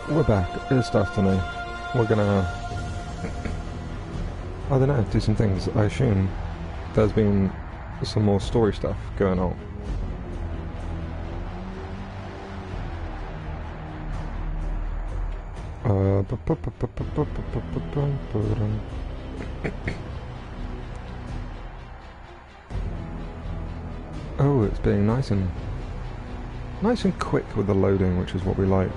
We're back. It's Destiny. We're gonna, I don't know, do some things. I assume there's been some more story stuff going on. Oh, it's being nice and quick with the loading, which is what we like.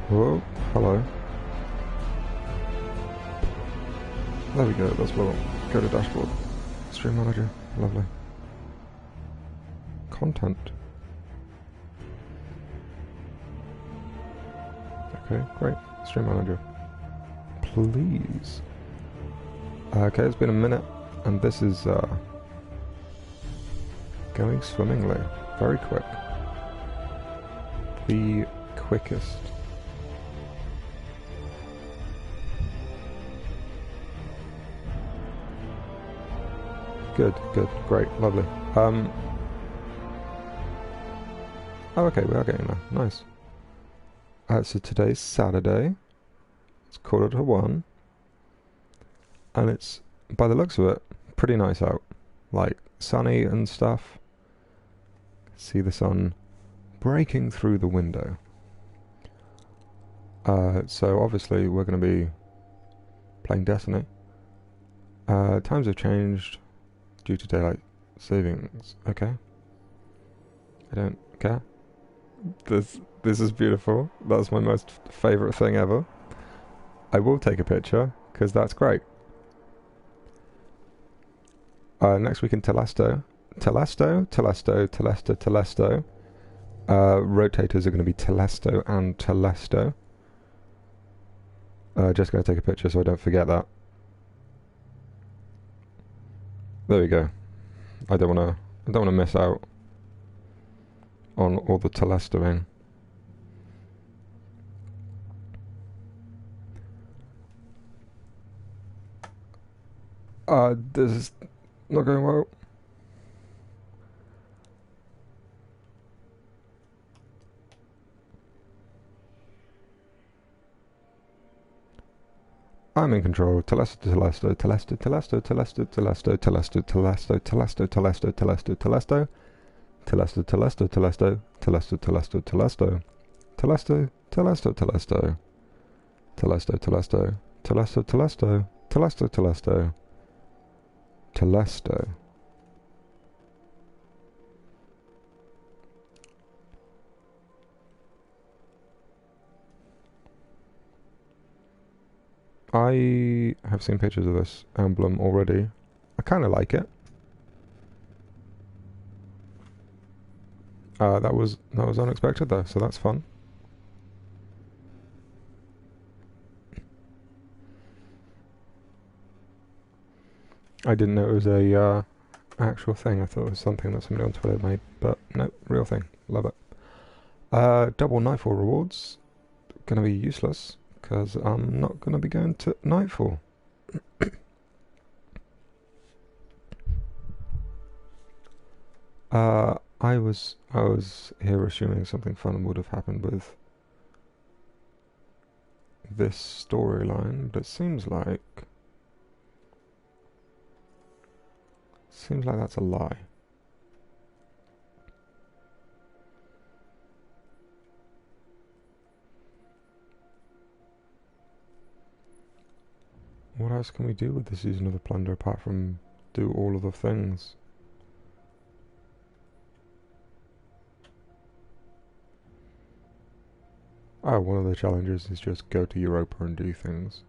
Whoa, hello. There we go, that's well. Go to dashboard. Stream manager, lovely. Content. Okay, great. Stream manager. Please. Okay, it's been a minute, and this is going swimmingly. Very quick. The quickest. Good, great, lovely. Oh, okay, we are getting there. Nice. So today's Saturday. It's 1:45. And it's, by the looks of it, pretty nice out. Like, sunny and stuff. See the sun breaking through the window. So obviously we're going to be playing Destiny. Times have changed due to daylight savings. Okay. I don't care. This is beautiful. That's my most favourite thing ever. I will take a picture, because that's great. Next week in Telesto. Rotators are going to be Telesto and Telesto. Just going to take a picture so I don't forget that. There we go. I don't want to miss out on all the Telestoing. This is not going well. I'm in control. Telesto. I have seen pictures of this emblem already. I kind of like it. That was unexpected though, so that's fun. I didn't know it was a actual thing. I thought it was something that somebody on Twitter made, but no, real thing. Love it. Double Nightfall rewards. Gonna be useless, because I'm not gonna be going to Nightfall. I was here assuming something fun would have happened with this storyline, but it seems like that's a lie. What else can we do with the Season of the Plunder apart from do all of the things? Oh, one of the challenges is just go to Europa and do things.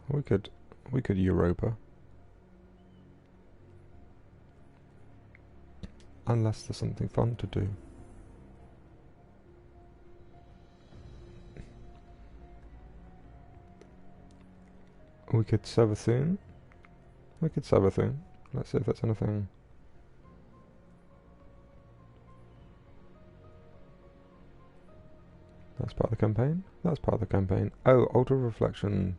We could Europa. Unless there's something fun to do. We could Savathun. Let's see if that's anything. That's part of the campaign? That's part of the campaign. Oh, Altar of Reflection.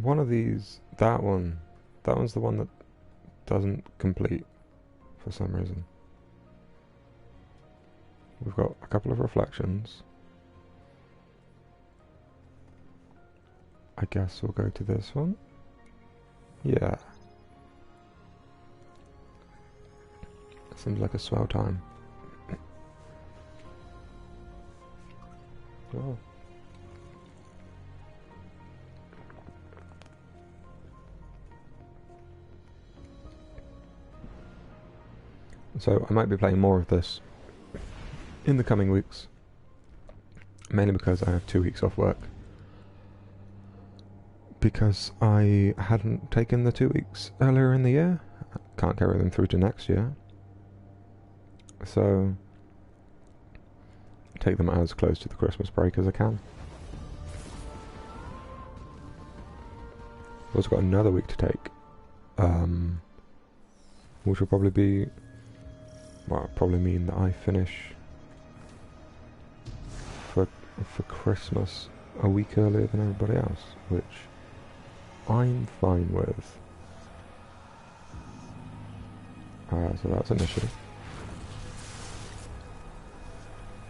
One of these, that one, That one's the one that doesn't complete for some reason. We've got a couple of reflections. I guess we'll go to this one. Yeah. Seems like a swell time. Oh. So I might be playing more of this in the coming weeks, mainly because I have 2 weeks off work, because I hadn't taken the 2 weeks earlier in the year. Can't carry them through to next year, so take them as close to the Christmas break as I can. I've also got another week to take, which will probably be, well, probably mean that I finish for Christmas a week earlier than everybody else, which I'm fine with. So that's an issue.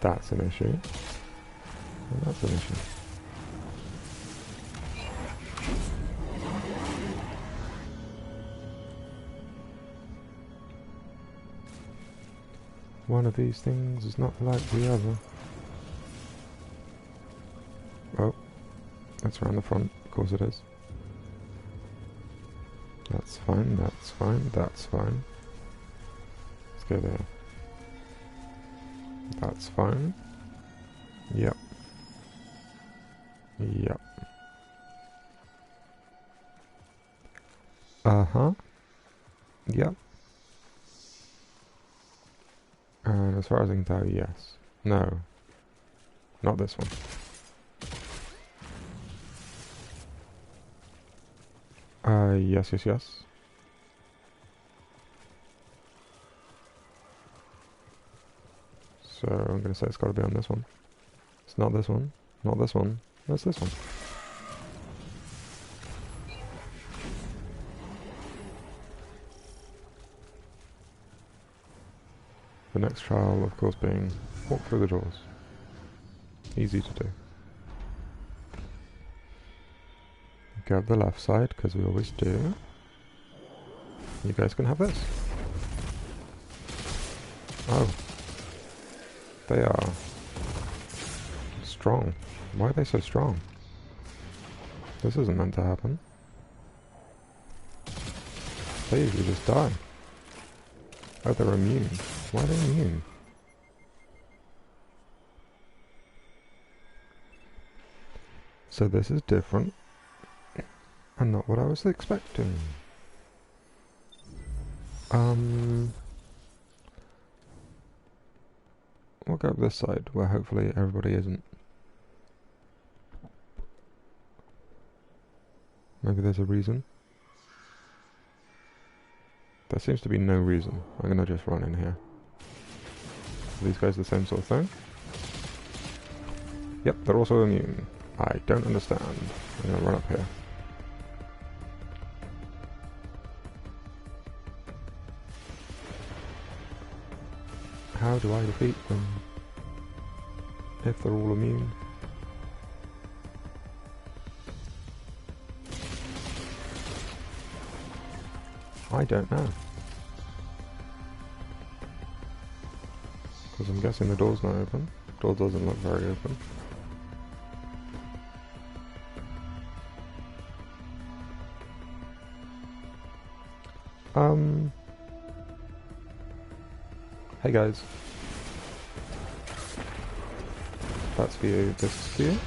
That's an issue. And that's an issue. One of these things is not like the other. Oh, that's around the front. Of course it is. That's fine, that's fine, that's fine. Let's go there. That's fine. Yep. Yep. Uh-huh. Yep. And as far as I can tell, yes. No. Not this one. Yes, yes, yes. So I'm gonna say it's gotta be on this one. It's not this one. Not this one. That's this one. The next trial, of course, being walk through the doors. Easy to do. Go up the left side, because we always do. You guys can have this. Oh. They are strong. Why are they so strong? This isn't meant to happen. They usually just die. Oh, they're immune. Why are they immune? So this is different. And not what I was expecting. We'll go up this side, where hopefully everybody isn't. Maybe there's a reason. There seems to be no reason. I'm gonna just run in here. Are these guys the same sort of thing? Yep, they're also immune. I don't understand. I'm gonna run up here. How do I defeat them if they're all immune? I don't know. Because I'm guessing the door's not open. Door doesn't look very open. Hey guys. That's for you, this is for you.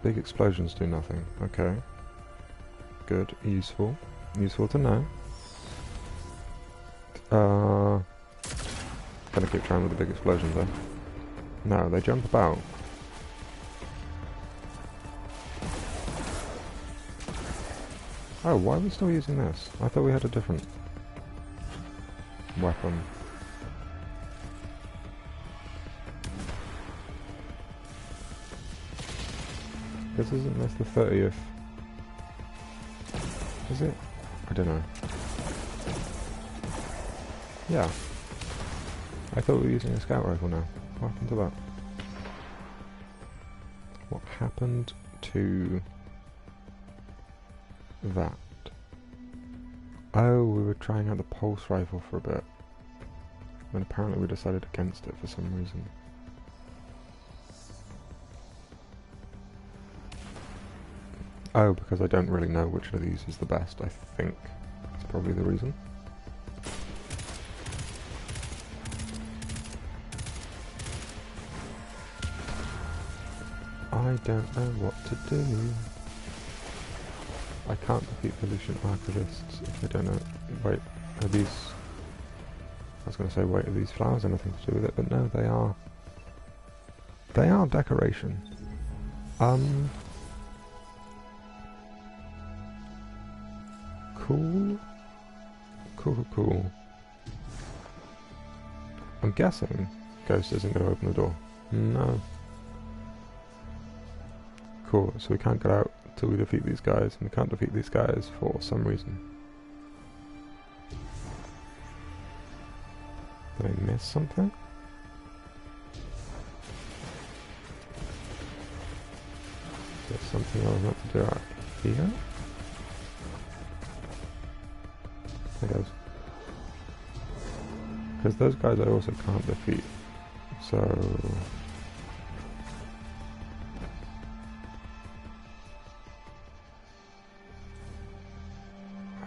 Big explosions do nothing. Okay. Good, useful. Useful to know. Gonna keep trying with the big explosions then. No, they jump about. Oh, why are we still using this? I thought we had a different weapon. This isn't this the 30th Is it? I don't know. Yeah. I thought we were using a scout rifle now. What happened to that? What happened to that? Oh, we were trying out the pulse rifle for a bit. And apparently we decided against it for some reason. Oh, because I don't really know which of these is the best, I think. That's probably the reason. I don't know what to do. I can't defeat pollution archivists if I don't know. Wait, are these... I was going to say, wait, are these flowers anything to do with it? But no, they are... They are decoration. Cool. Cool. I'm guessing Ghost isn't going to open the door. No. Cool, so we can't get out till we defeat these guys, and we can't defeat these guys for some reason. Did I miss something? Is there something I was meant to do out here? There goes. Because those guys I also can't defeat, so...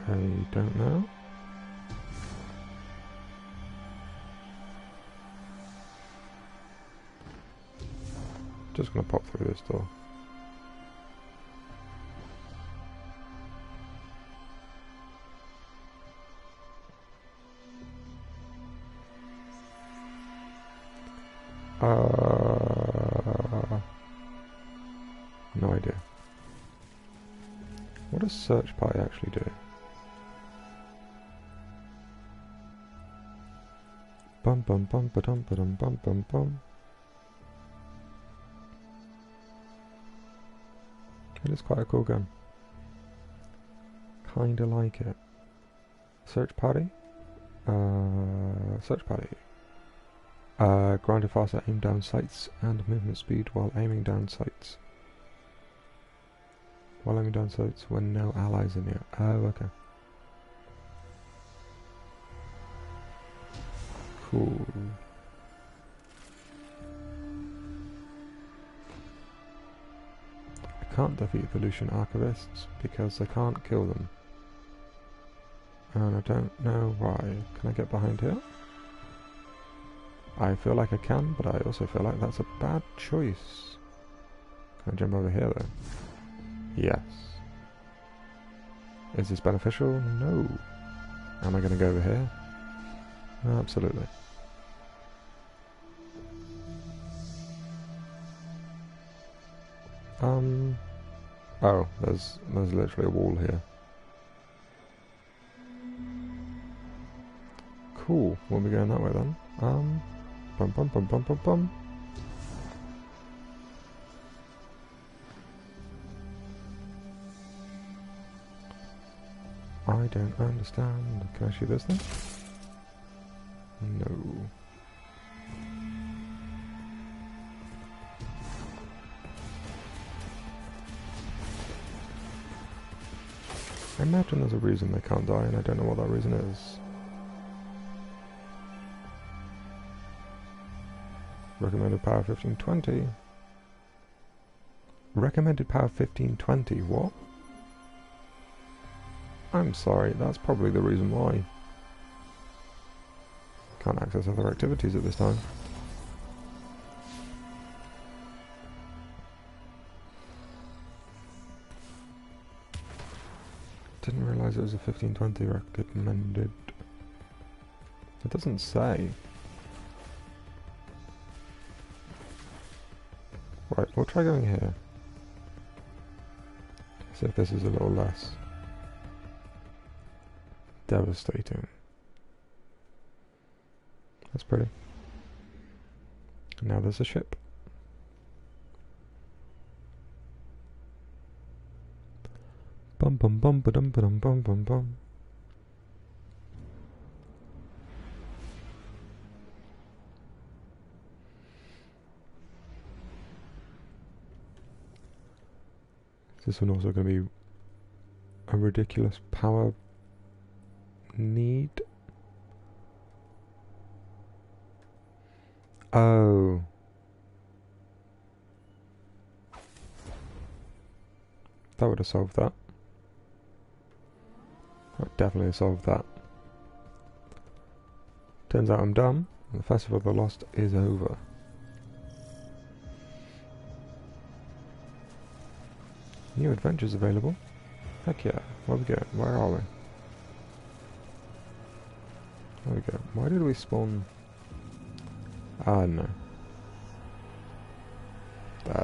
I don't know. Just gonna pop through this door. No idea. What does search party actually do? Bum bum bum ba dum ba dum bum bum bum. It is quite a cool gun. Kinda like it. Search party? Search party. Granted faster aim down sights and movement speed while aiming down sights. While aiming down sights when no allies are near. Oh, okay. Cool. I can't defeat pollution archivists because I can't kill them. And I don't know why. Can I get behind here? I feel like I can, but I also feel like that's a bad choice. Can I jump over here though? Yes. Is this beneficial? No. Am I going to go over here? Absolutely. Oh, there's literally a wall here. Cool. We'll be going that way then. Bum bum bum bum bum bum. I don't understand. Can I shoot this thing? No. I imagine there's a reason they can't die, and I don't know what that reason is. Recommended power 1520. Recommended power 1520, what? I'm sorry, that's probably the reason why. Can't access other activities at this time. Didn't realise it was a 1520 recommended. It doesn't say. Right, we'll try going here. See if this is a little less devastating. That's pretty. Now there's a ship. Bum bum bum ba dum bum bum bum bum. Is this one also going to be a ridiculous power need? Oh. That would have solved that. That would definitely have solved that. Turns out I'm dumb, and the Festival of the Lost is over. New adventures available. Heck yeah. Where we go? Where are we? There we go. Why did we spawn? Ah, no.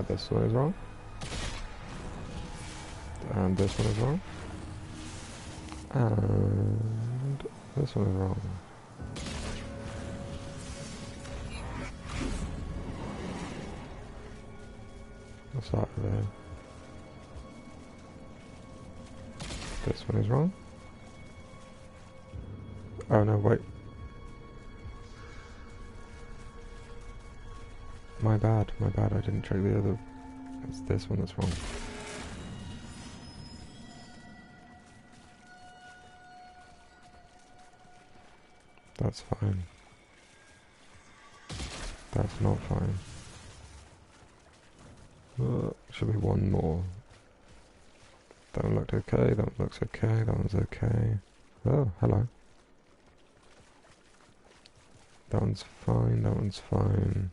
This one is wrong. And this one is wrong. And this one is wrong. What's that there? This one is wrong. Oh no, wait. My bad, I didn't check the other. It's this one that's wrong. That's fine. That's not fine. Should be one more. That one looked okay, that one looks okay, that one's okay. Oh, hello. That one's fine, that one's fine.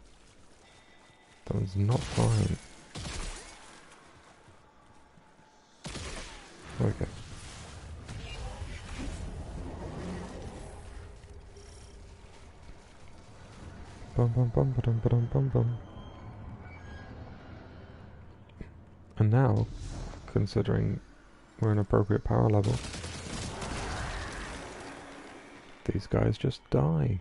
That one's not fine. Okay. Bum bum bum ba dum ba dum bum bum. And now, considering we're an appropriate power level, these guys just die.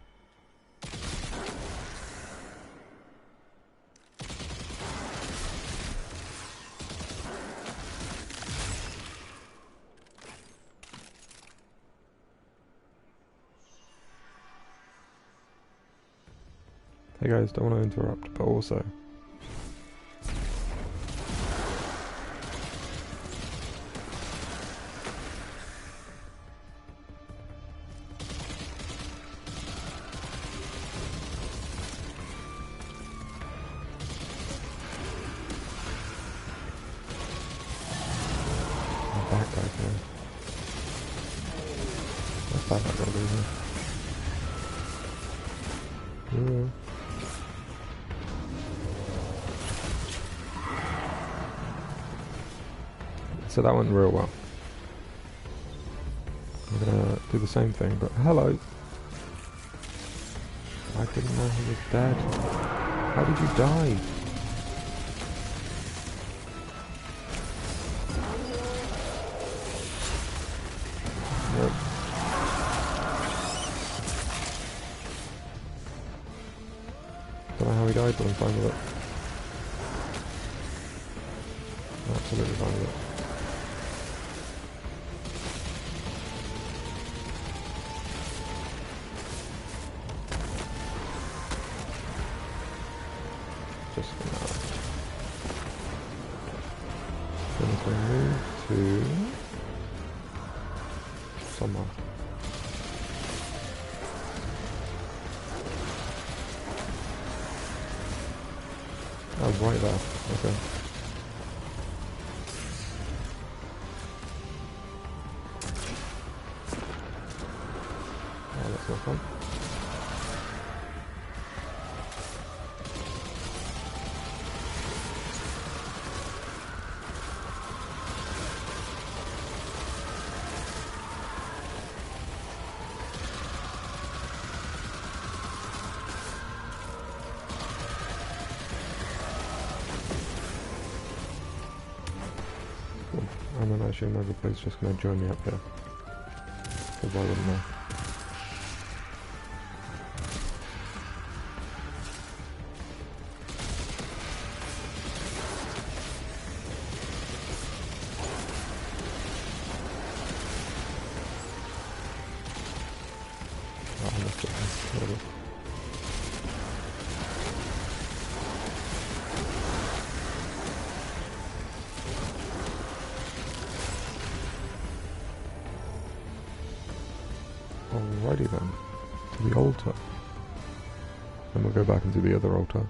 Hey guys, don't want to interrupt, but also that guy here. What's that guy gonna do here? So that went real well. I'm gonna do the same thing, but hello! I didn't know he was dead. How did you die? Nope. Don't know how he died, but I'm fine with it. Absolutely fine with it. Just for now. Then we move to somewhere. Oh, right there. Okay. Oh, that's not fun. And then I assume everybody's just going to join me up here. Because why wouldn't they? Alrighty then, to the altar. Then we'll go back into the other altar.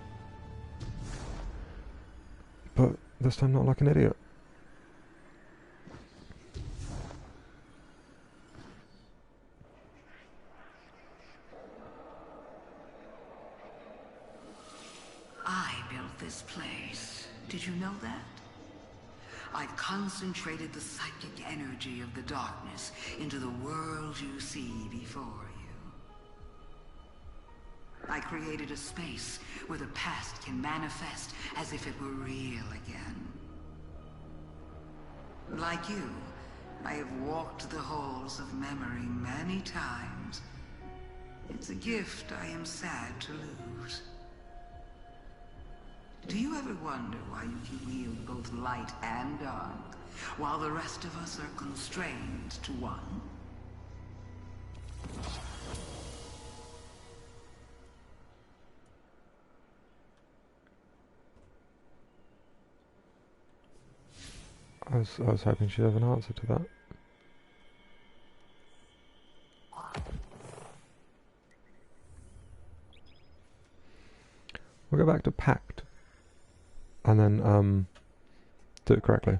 But this time not like an idiot. I built this place. Did you know that? I've concentrated the psychic energy of the darkness into the world you see before you. I created a space where the past can manifest as if it were real again. Like you, I have walked the halls of memory many times. It's a gift I am sad to lose. Do you ever wonder why you can wield both light and dark, while the rest of us are constrained to one? I was hoping she'd have an answer to that. We'll go back to Pact. And then, do it correctly.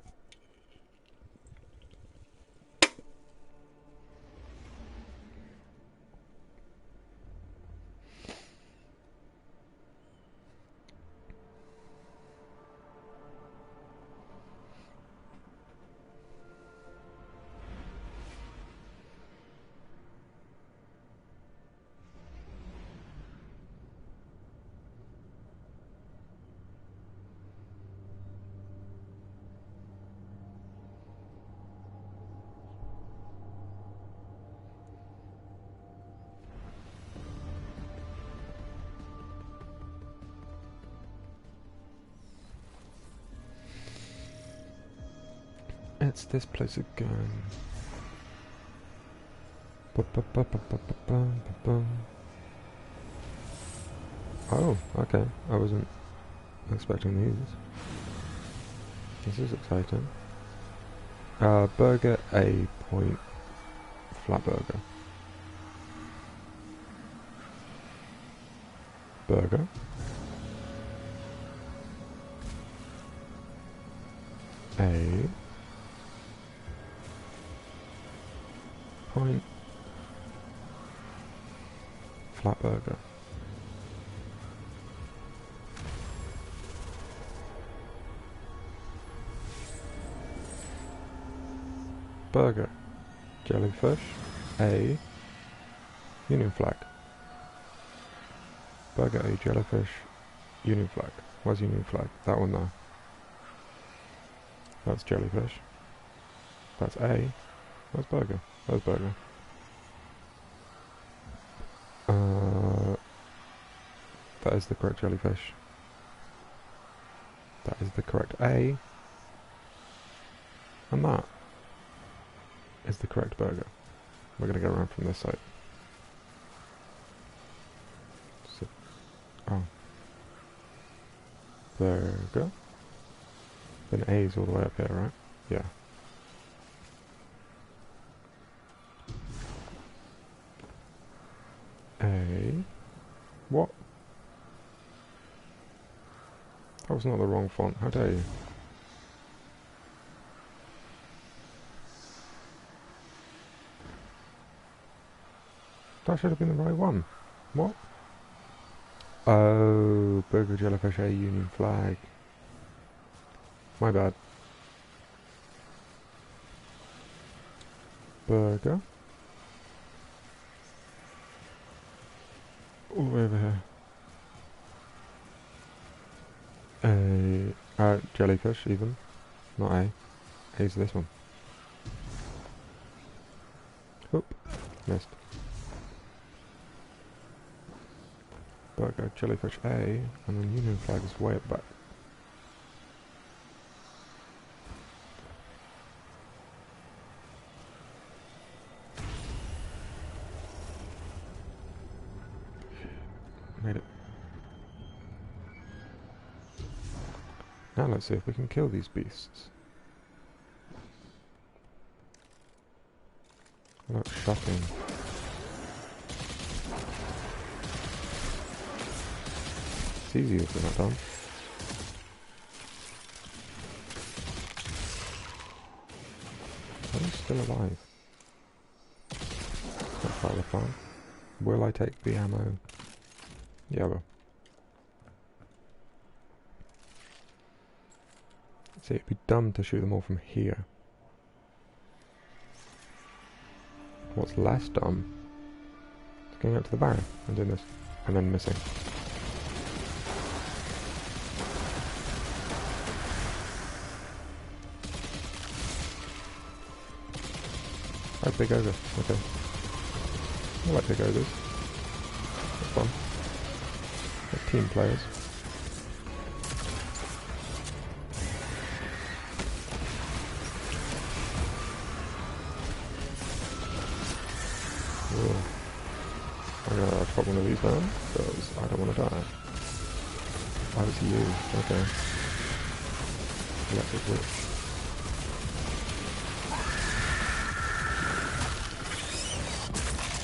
It's this place again. Oh, okay. I wasn't expecting these. This is exciting. Burger A point flat burger. Burger. A point flat burger. Burger. Jellyfish. A Union flag. Burger A jellyfish. Union flag. Where's Union flag? That one there. That's jellyfish. That's A. Where's burger? Where's burger? That is the correct jellyfish. That is the correct A. And that is the correct burger. We're going to go around from this side. So, oh. Burger. Then A is all the way up here, right? Yeah. A. What? That was not the wrong font. How dare you? That should have been the right one. What? Oh, Burger Jellyfish A Union flag. My bad. Burger. All the way over here. Jellyfish even. Not A. A's this one. Oop. Missed. Burger, jellyfish A, and then Union flag is way up back. Made it. Now let's see if we can kill these beasts. That's shocking. easy if we're not done. Are we still alive? That's part of the plan. Will I take the ammo? Yeah, I will. See, it'd be dumb to shoot them all from here. What's less dumb is going up to the barrier and doing this, and then missing. Oh, big ogre. Okay. I like big ogres. That's fun. They're team players. I'm gonna put one of these down, because I don't want to die. Oh, it's you. Okay. Electric witch.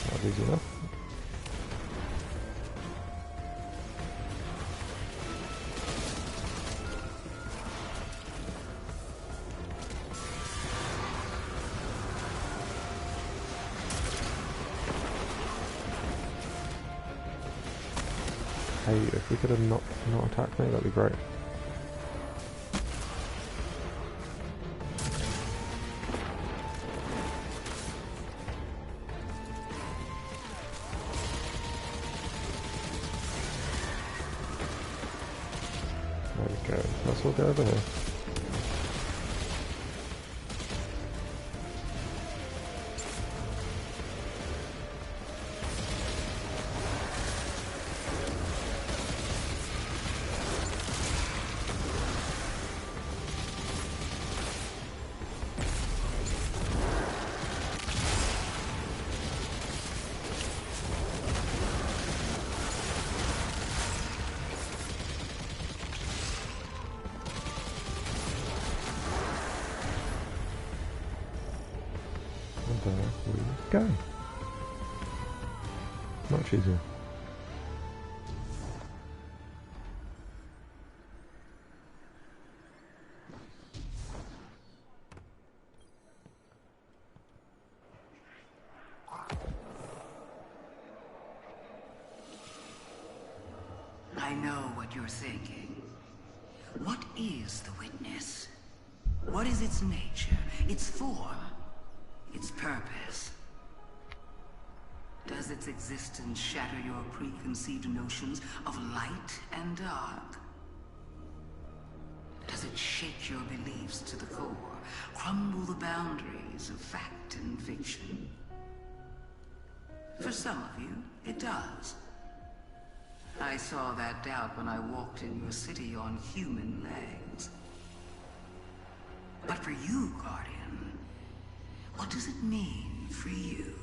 That was easy enough. Hey, if we could have not attacked me, that'd be great. There we go. Let's all go over here. There we go. Much easier. I know what you're thinking. What is the witness? What is its nature, its form, its purpose? Does its existence shatter your preconceived notions of light and dark? Does it shake your beliefs to the core, crumble the boundaries of fact and fiction? For some of you, it does. I saw that doubt when I walked in your city on human legs. But for you, Guardian, what does it mean for you?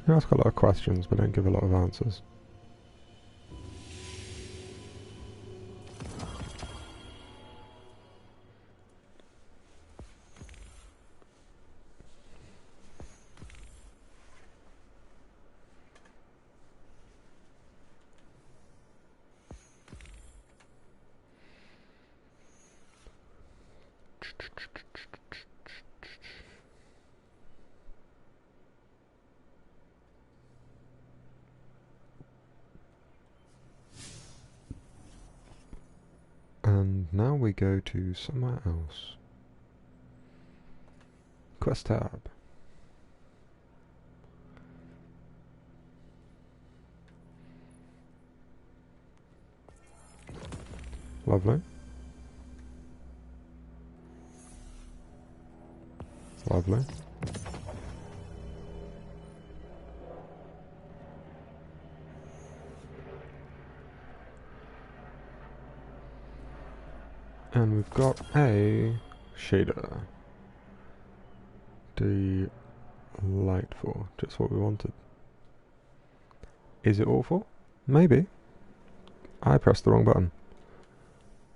You ask a lot of questions, but don't give a lot of answers. And now we go to somewhere else. Quest tab. Lovely. Lovely. And we've got a shader. Delightful. Just what we wanted. Is it awful? Maybe. I pressed the wrong button.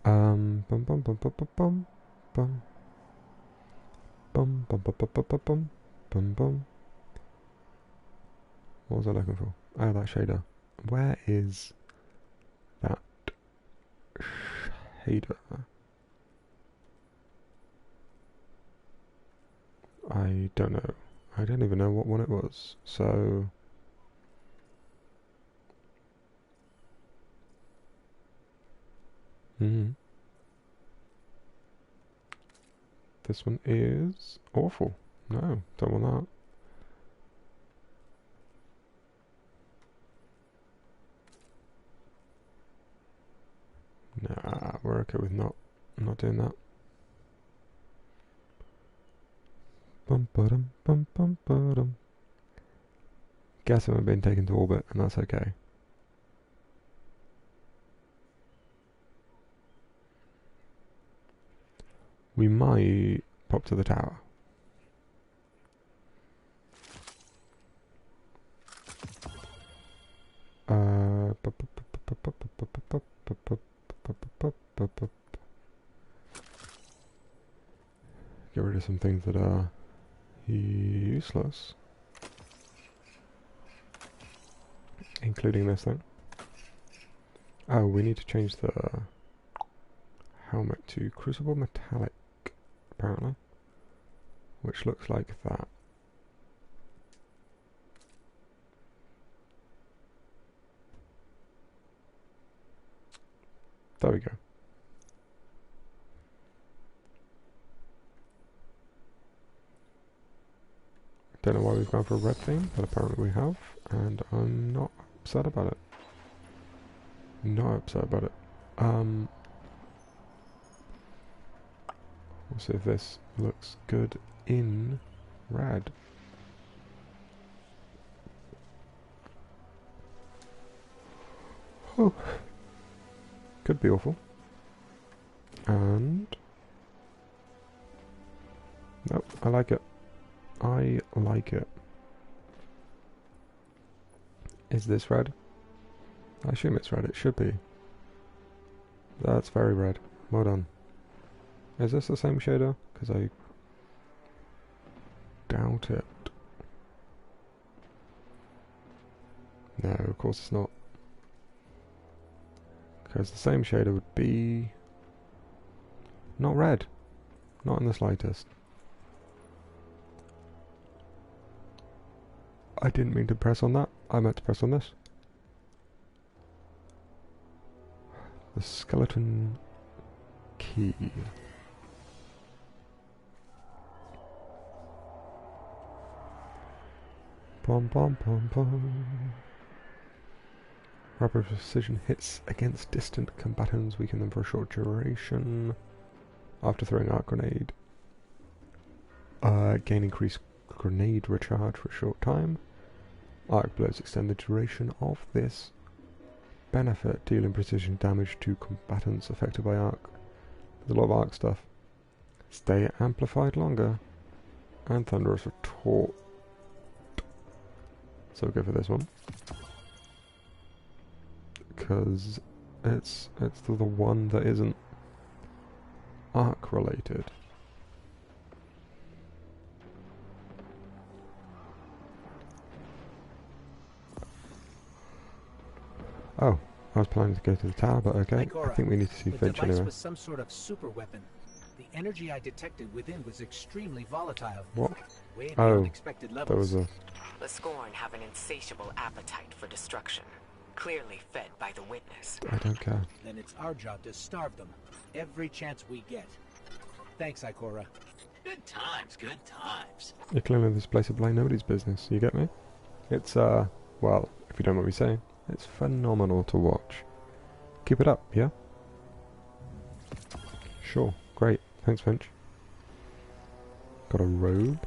Bum bum bum bum bum bum bum. Bum bum bum bum bum bum bum bum. What was I looking for? Oh, that shader. Where is that shader? I don't know. I don't even know what one it was. So... This one is awful. No, don't want that. Nah, we're okay with not doing that. Bum ba-dum, bum bum ba-dum. Guess I haven't been taken to orbit, and that's okay. We might pop to the tower. Get rid of some things that are useless, including this thing. Oh, we need to change the helmet to Crucible Metallic, apparently, which looks like that. There we go. Don't know why we've gone for a red theme, but apparently we have, and I'm not upset about it. Not upset about it. We'll see if this looks good in red. Oh, could be awful. And nope, I like it. I like it. Is this red? I assume it's red. It should be. That's very red. Well done. Is this the same shader? Because I doubt it. No, of course it's not. Because the same shader would be not red. Not in the slightest. I didn't mean to press on that. I meant to press on this. The skeleton key. Pom pom pom pom. Rapid precision hits against distant combatants weaken them for a short duration. After throwing arc grenade, gain increased grenade recharge for a short time. Arc blows extend the duration of this benefit, dealing precision damage to combatants affected by arc. There's a lot of arc stuff. Stay amplified longer, and thunderous retort. So we'll go for this one, because it's the one that isn't arc related. Oh, I was planning to go to the tower, but okay. I think we need to see Finch anyway. The device was some sort of super weapon. The energy I detected within was extremely volatile. What? Way beyond expected levels. There was a... The Scorn have an insatiable appetite for destruction, clearly fed by the Witness. I don't care. Then it's our job to starve them every chance we get. Thanks, Ikora. Good times, good times. You're clearly this place of like nobody's business, you get me? It's, well, if you don't know what we say, it's phenomenal to watch. Keep it up, yeah? Sure, great. Thanks, Finch. Got a robe.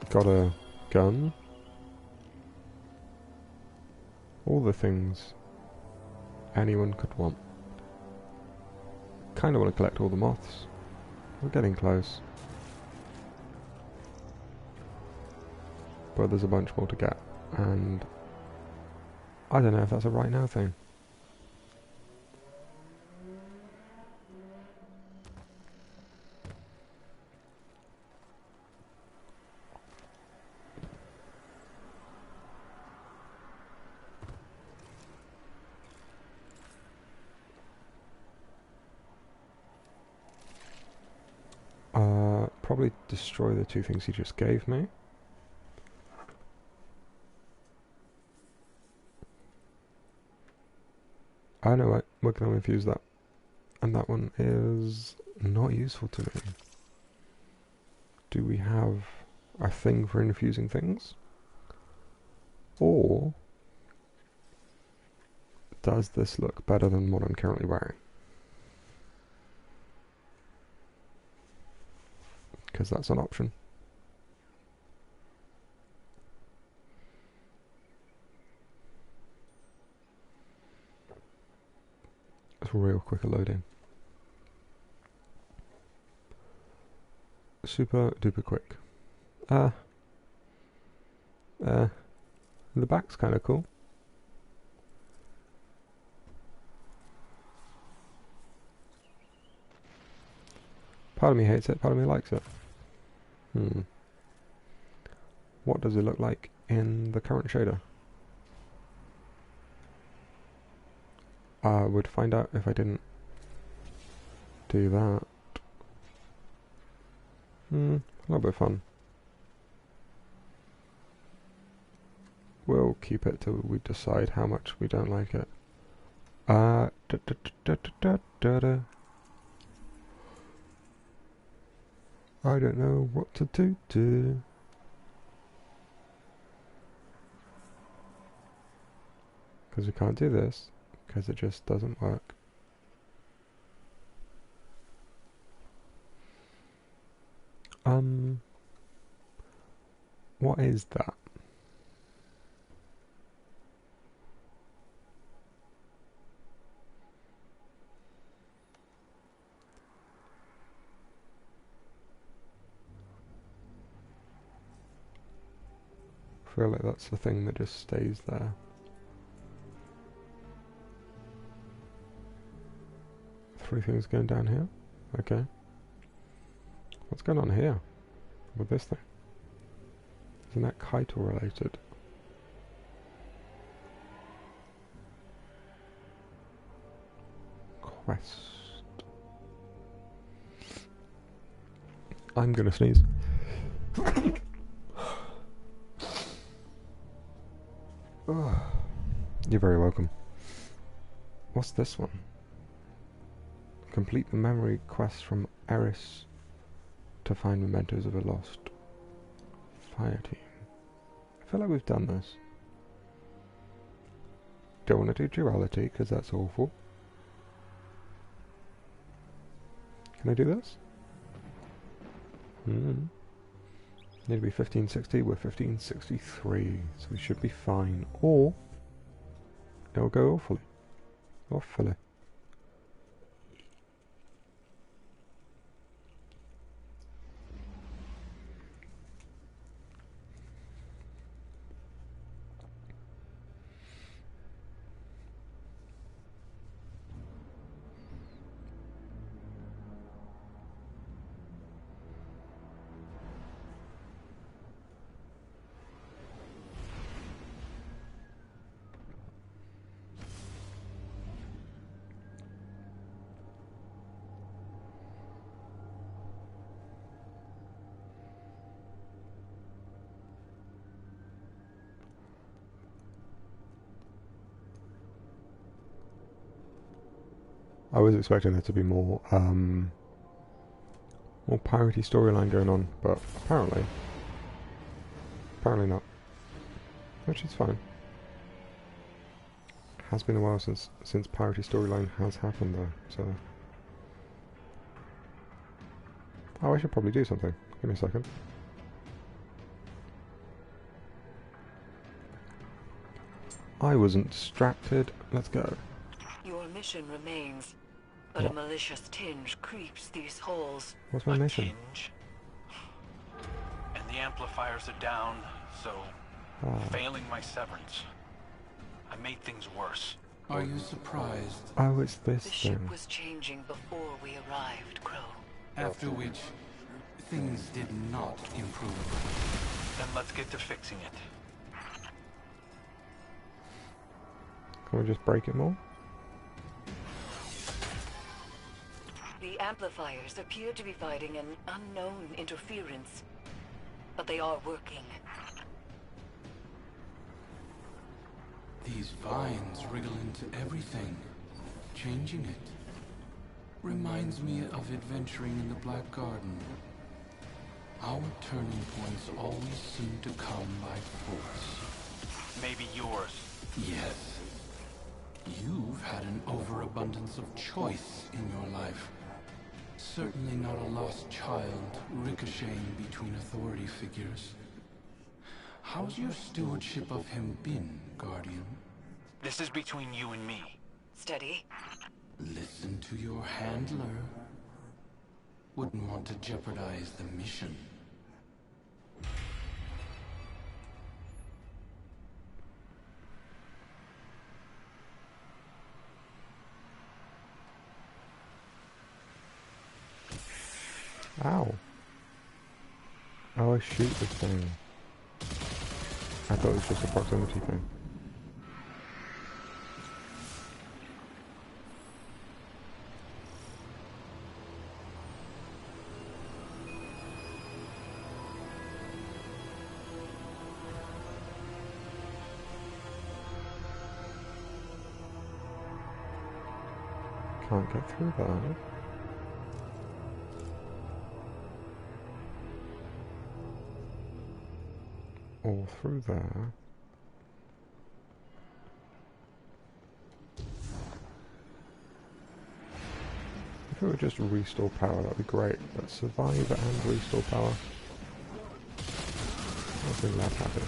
Got a gun. All the things anyone could want. Kinda want to collect all the moths. We're getting close. But there's a bunch more to get, and I don't know if that's a right now thing. probably destroy the two things he just gave me. I know what, we're going to infuse that. And that one is not useful to me. Do we have a thing for infusing things? Or does this look better than what I'm currently wearing? Because that's an option. It's real quick loading. Super duper quick. The back's kind of cool. Part of me hates it, part of me likes it. What does it look like in the current shader? I would find out if I didn't do that. A little bit of fun. We'll keep it till we decide how much we don't like it. I don't know what to do. Because we can't do this, because it just doesn't work. What is that? I feel like that's the thing that just stays there. Three things going down here. Okay. What's going on here with this thing? Isn't that Kaito related? Quest. I'm gonna sneeze. You're very welcome. What's this one? Complete the memory quest from Eris to find mementos of a lost fire team. I feel like we've done this. Don't want to do duality because that's awful. Can I do this? Need to be 1560, we're 1563, so we should be fine. Or it'll go awfully. Awfully. I was expecting there to be more piratey storyline going on, but apparently not. Which is fine. Has been a while since piratey storyline has happened though, so. Oh, I should probably do something. Give me a second. I wasn't distracted. Let's go. Your mission remains, but What? a malicious tinge creeps these halls. What's my mission? Tinge. And the amplifiers are down, so failing my severance, I made things worse. Are you surprised? Oh, it's this The ship thing. was changing before we arrived, Crow. After which, things did not improve. Then let's get to fixing it. Can we just break it more? The amplifiers appear to be fighting an unknown interference, but they are working. These vines wriggle into everything, changing it. Reminds me of adventuring in the Black Garden. Our turning points always seem to come by force. Maybe yours. Yes. You've had an overabundance of choice in your life. Certainly not a lost child ricocheting between authority figures. How's your stewardship of him been, Guardian? This is between you and me. Steady. Listen to your handler. Wouldn't want to jeopardize the mission. Ow. Oh, I shoot this thing. I thought it was just a proximity thing. Can't get through that. Or through there. If it would just restore power, that'd be great. But survive and restore power. That's been lab habit.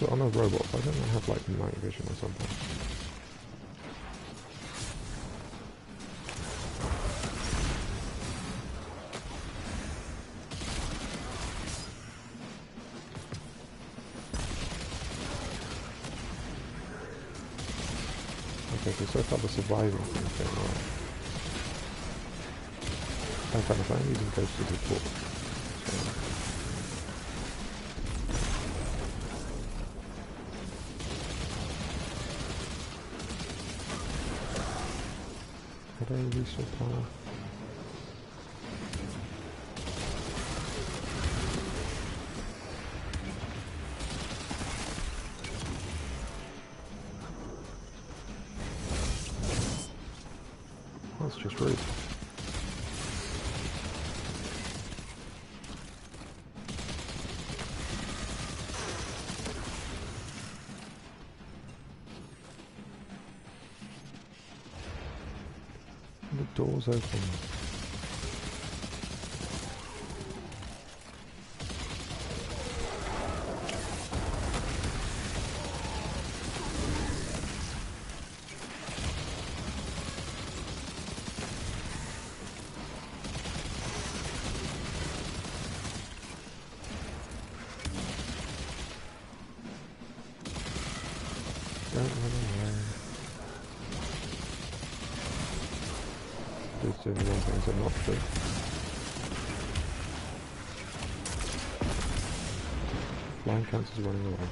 So on a robot, why don't I have like night vision or something? Okay, so far the surviving thing's going right. In fact, if I'm using Ghost of the Fort. How do I restore power? That's just rude. The door's open. Don't run away. Just doing the one things I'm not doing. Flying cancers running away.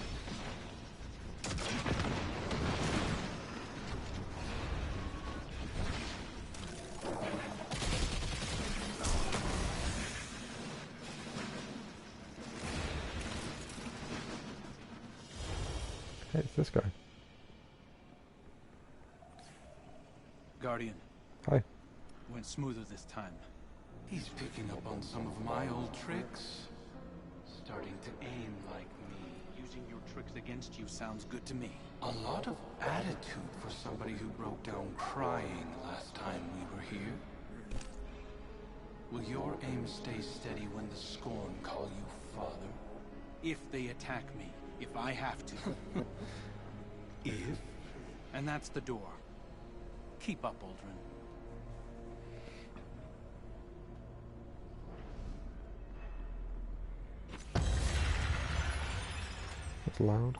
Hey, it's this guy. Guardian, Hi. went smoother this time. He's picking up on some of my old tricks. Starting to aim like me. Using your tricks against you sounds good to me. A lot of attitude for somebody who broke down crying last time we were here. Will your aim stay steady when the Scorn call you father? If they attack me, if I have to. If? And that's the door. Keep up, Uldren. That's loud.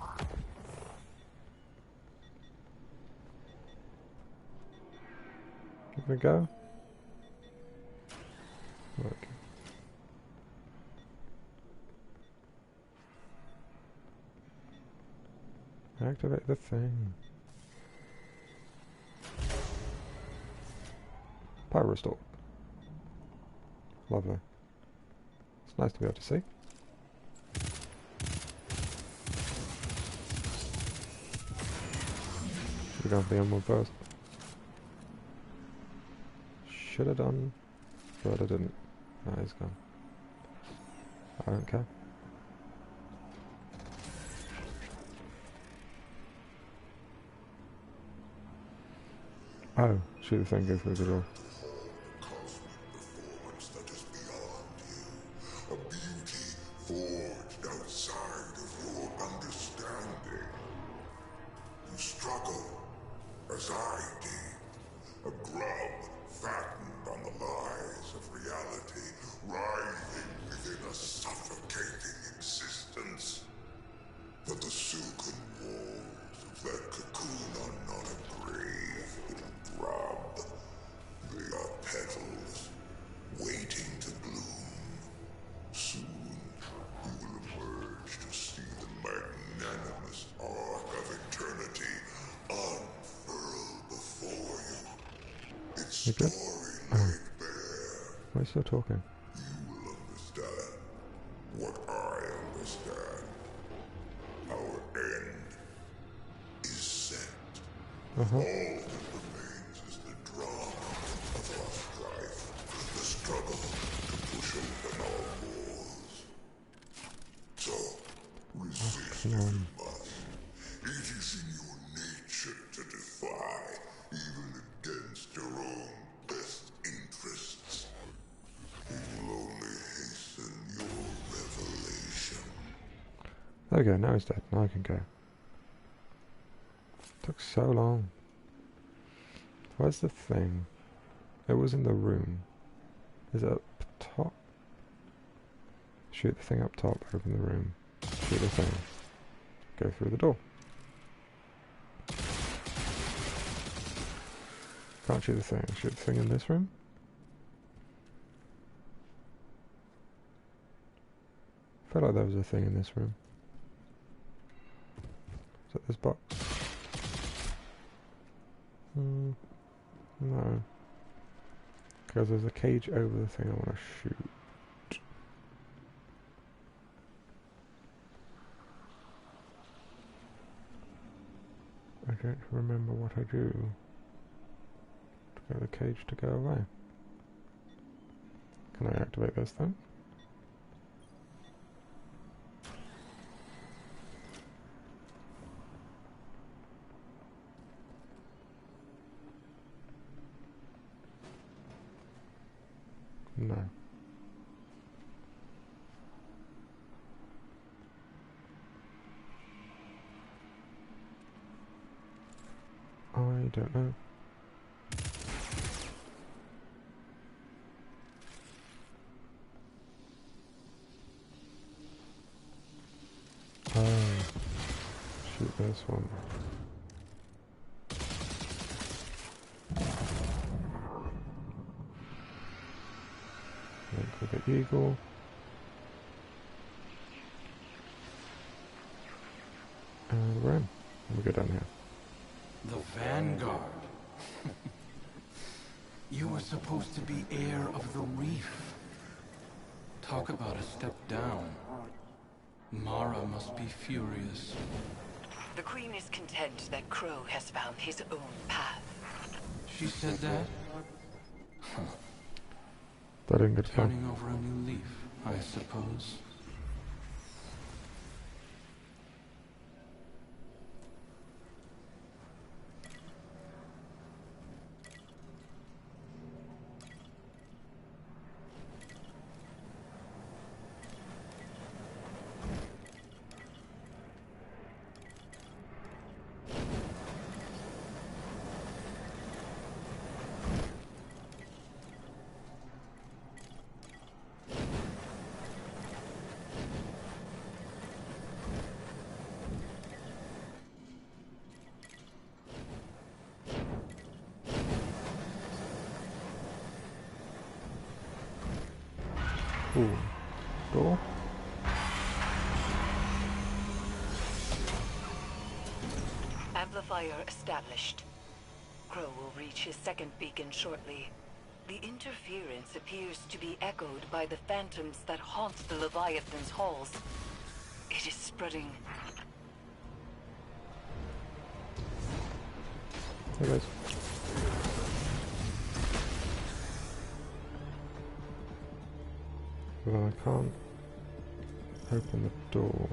Give it a go. Look. Activate the thing. Power restored. Lovely. It's nice to be able to see. Should have gone for the emerald first. Should have done, but I didn't. No, he's gone. I don't care. Oh, shoot the thing, go through the door. A beauty forged outside of your understanding. You struggle, as I did. A grub fattened on the lies of reality, writhing within a suffocating existence. But the silken walls of that cocoon are not a grave, but a grub. They are petals, waiting to bloom. Soon, you will emerge to see the magnanimous arc of eternity unfurled before you. Its story laid bare. Why are you still talking? You will understand what I understand. Our end is set. All that remains is the drama of our strife, the struggle to push open our walls. So, resist if you must. It is in your nature to defy, even against your own best interests. It will only hasten your revelation. There we go, now he's dead. Now I can go. Took so long. Where's the thing? It was in the room. Is it up top? Shoot the thing up top, open the room. Shoot the thing. Go through the door. Can't shoot the thing. Shoot the thing in this room? I felt like there was a thing in this room. Is it this box? No. Because there's a cage over the thing I want to shoot. I don't remember what I do to get the cage to go away. Can I activate this thing? No. I don't know. Oh, shoot this one. Link with the eagle. And we're in. And we go down here. The Vanguard. You were supposed to be heir of the reef. Talk about a step down. Mara must be furious. The Queen is content that Crow has found his own path. She said that? That didn't get fun. Turning over a new leaf, I suppose. Ooh. Door? Amplifier established. Crow will reach his second beacon shortly. The interference appears to be echoed by the phantoms that haunt the Leviathan's halls. It is spreading. Hey guys. Well, I can't open the door.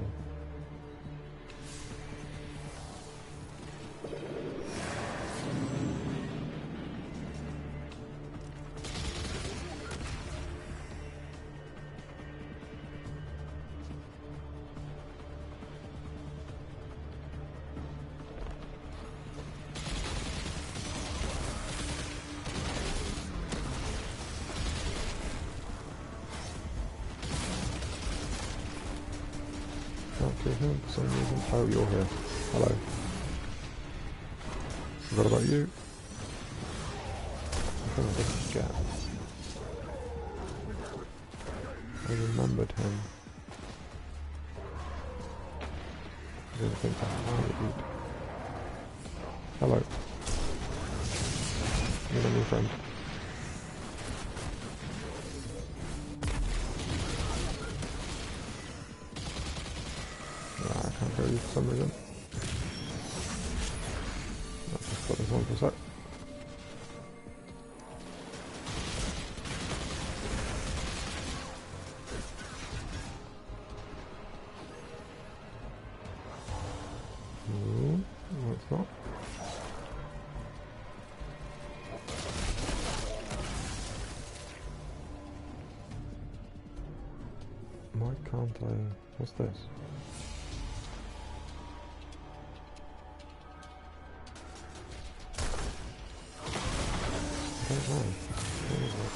Can't kill him for some reason. Oh, you're here. Hello. Forgot about you. I think I didn't forget. I remembered him. I didn't think I hide. Hello. You're a new friend. I can't kill you for some reason. I'll just put this on for a sec. Ooh, no it's not. Why can't I? What's this? I don't know. What is it?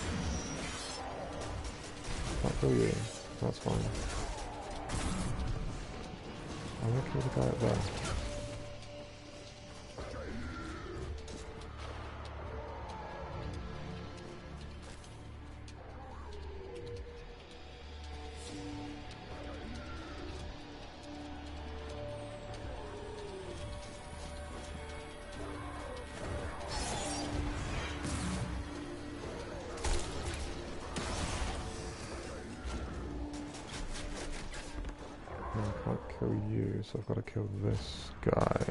Can't kill you. That's fine. I want to kill the guy up there. I can't kill you, so I've got to kill this guy.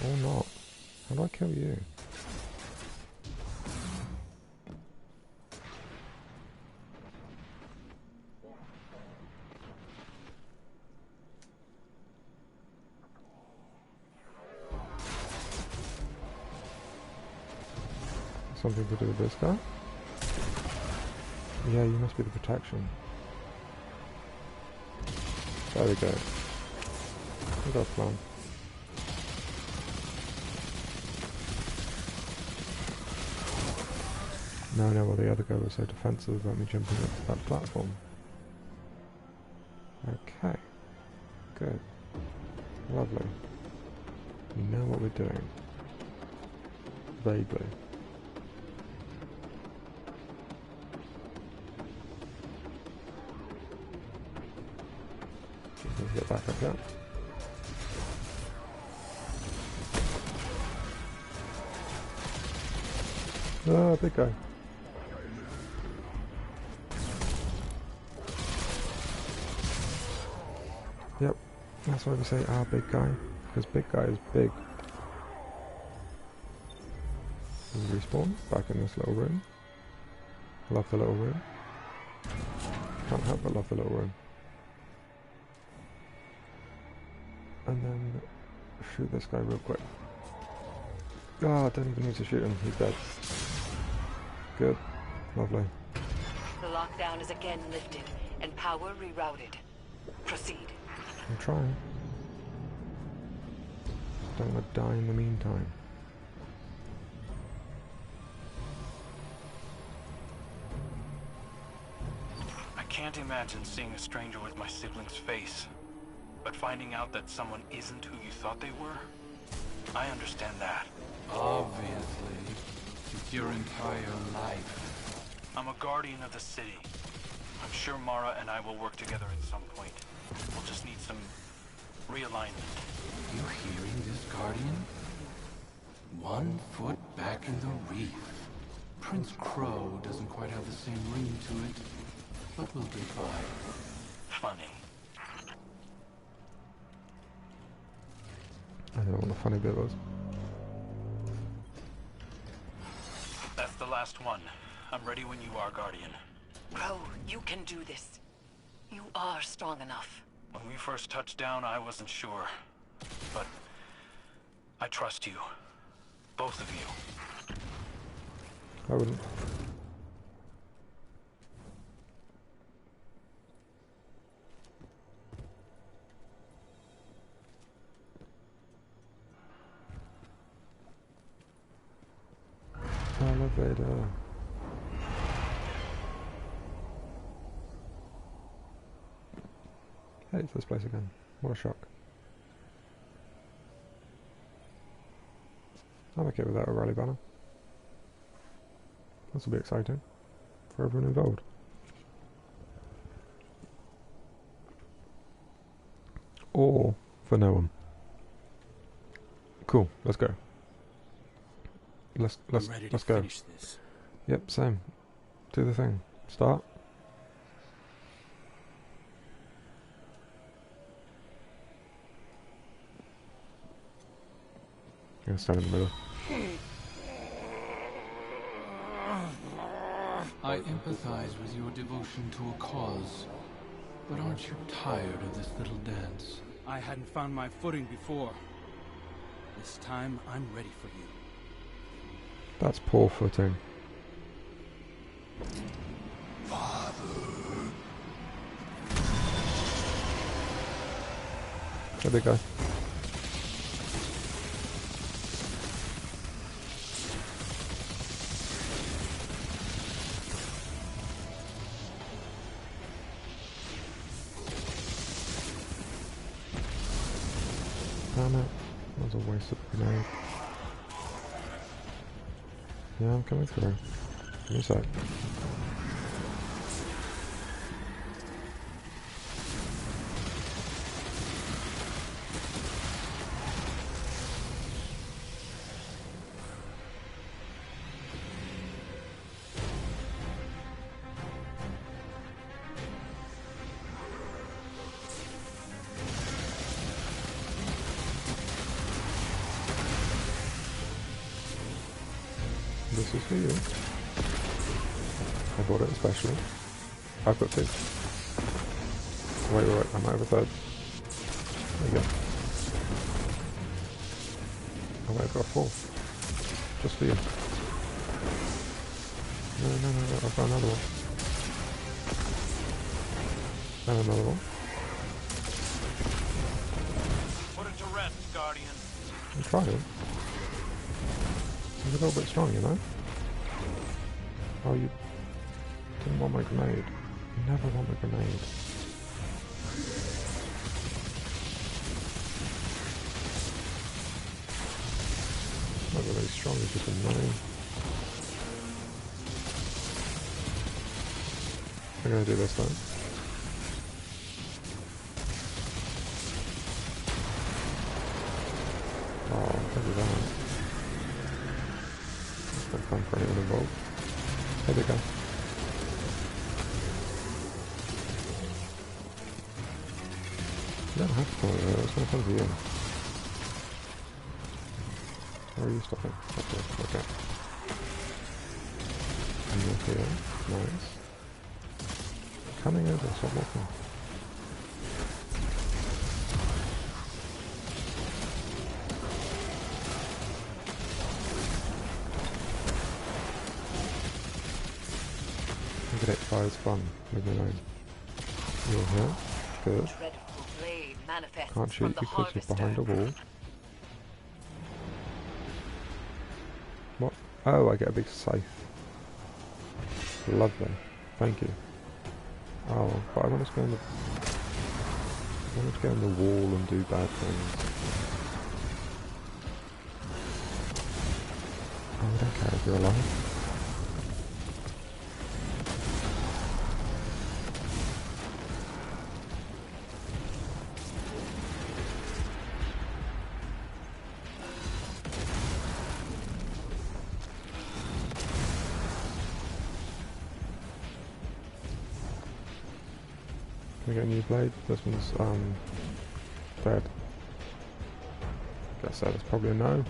Or not. How do I kill you? Something to do with this guy? Yeah, you must be the protection. There we go. We got a plan. No, well the other guy was so defensive about me jumping up to that platform. Okay. Good. Lovely. We know what we're doing. Vaguely. Let's get back up there. Ah, big guy. Yep, that's why we say big guy, because big guy is big. We respawn back in this little room. Love the little room. Can't help but love the little room. And then shoot this guy real quick. Ah, don't even need to shoot him, he's dead. Good. Lovely. The lockdown is again lifted, and power rerouted. Proceed. I'm trying. Don't want to die in the meantime. I can't imagine seeing a stranger with my sibling's face. But finding out that someone isn't who you thought they were, I understand that. Obviously. It's your entire life. I'm a guardian of the city. I'm sure Mara and I will work together at some point. We'll just need some realignment. You hearing this, Guardian? 1 foot back in the reef. Prince Crow doesn't quite have the same ring to it, but we'll get by. Funny. I don't know what the funny bit was. That's the last one. I'm ready when you are, Guardian. Crow, you can do this. You are strong enough. When we first touched down, I wasn't sure. But I trust you. Both of you. I wouldn't. Elevator. Hey, it's this place again. What a shock. I'm okay with that, O'Reilly banner. This will be exciting for everyone involved. Or for no one. Cool, let's go. Let's go. Finish this. Yep, same. Do the thing. Start. I'm gonna stand in the middle. I empathize with your devotion to a cause, but aren't you tired of this little dance? I hadn't found my footing before. This time, I'm ready for you. That's poor footing. There they go. Damn it. That was a waste of a grenade. Yeah, I'm coming through. Give me a sec. This is for you. I bought it especially. I've got 2. Wait, I might have a 3rd. There you go. I might have got a 4th. Just for you. No, I've got another one. And another one. Put it to rest, Guardian. I tried it. It's a little bit strong, you know? Oh, you didn't want my grenade. You never want my grenade. Not really strong, it's just annoying. I'm gonna do this though. Oh, look at that. That's fun for anyone involved. There we go. You don't have to come over there, it's going to come to you. Where are you stopping? Okay. And you're here. Nice. Coming over, stop walking. Fire is fun, leave me alone. You're here, good. Can't shoot you because you're behind a wall. What? Oh, I get a big scythe. Lovely, thank you. Oh, but I want to go on the... I want to go on the wall and do bad things. We don't care if you're alive. Can we get a new blade? This one's dead. Guess that's probably a no.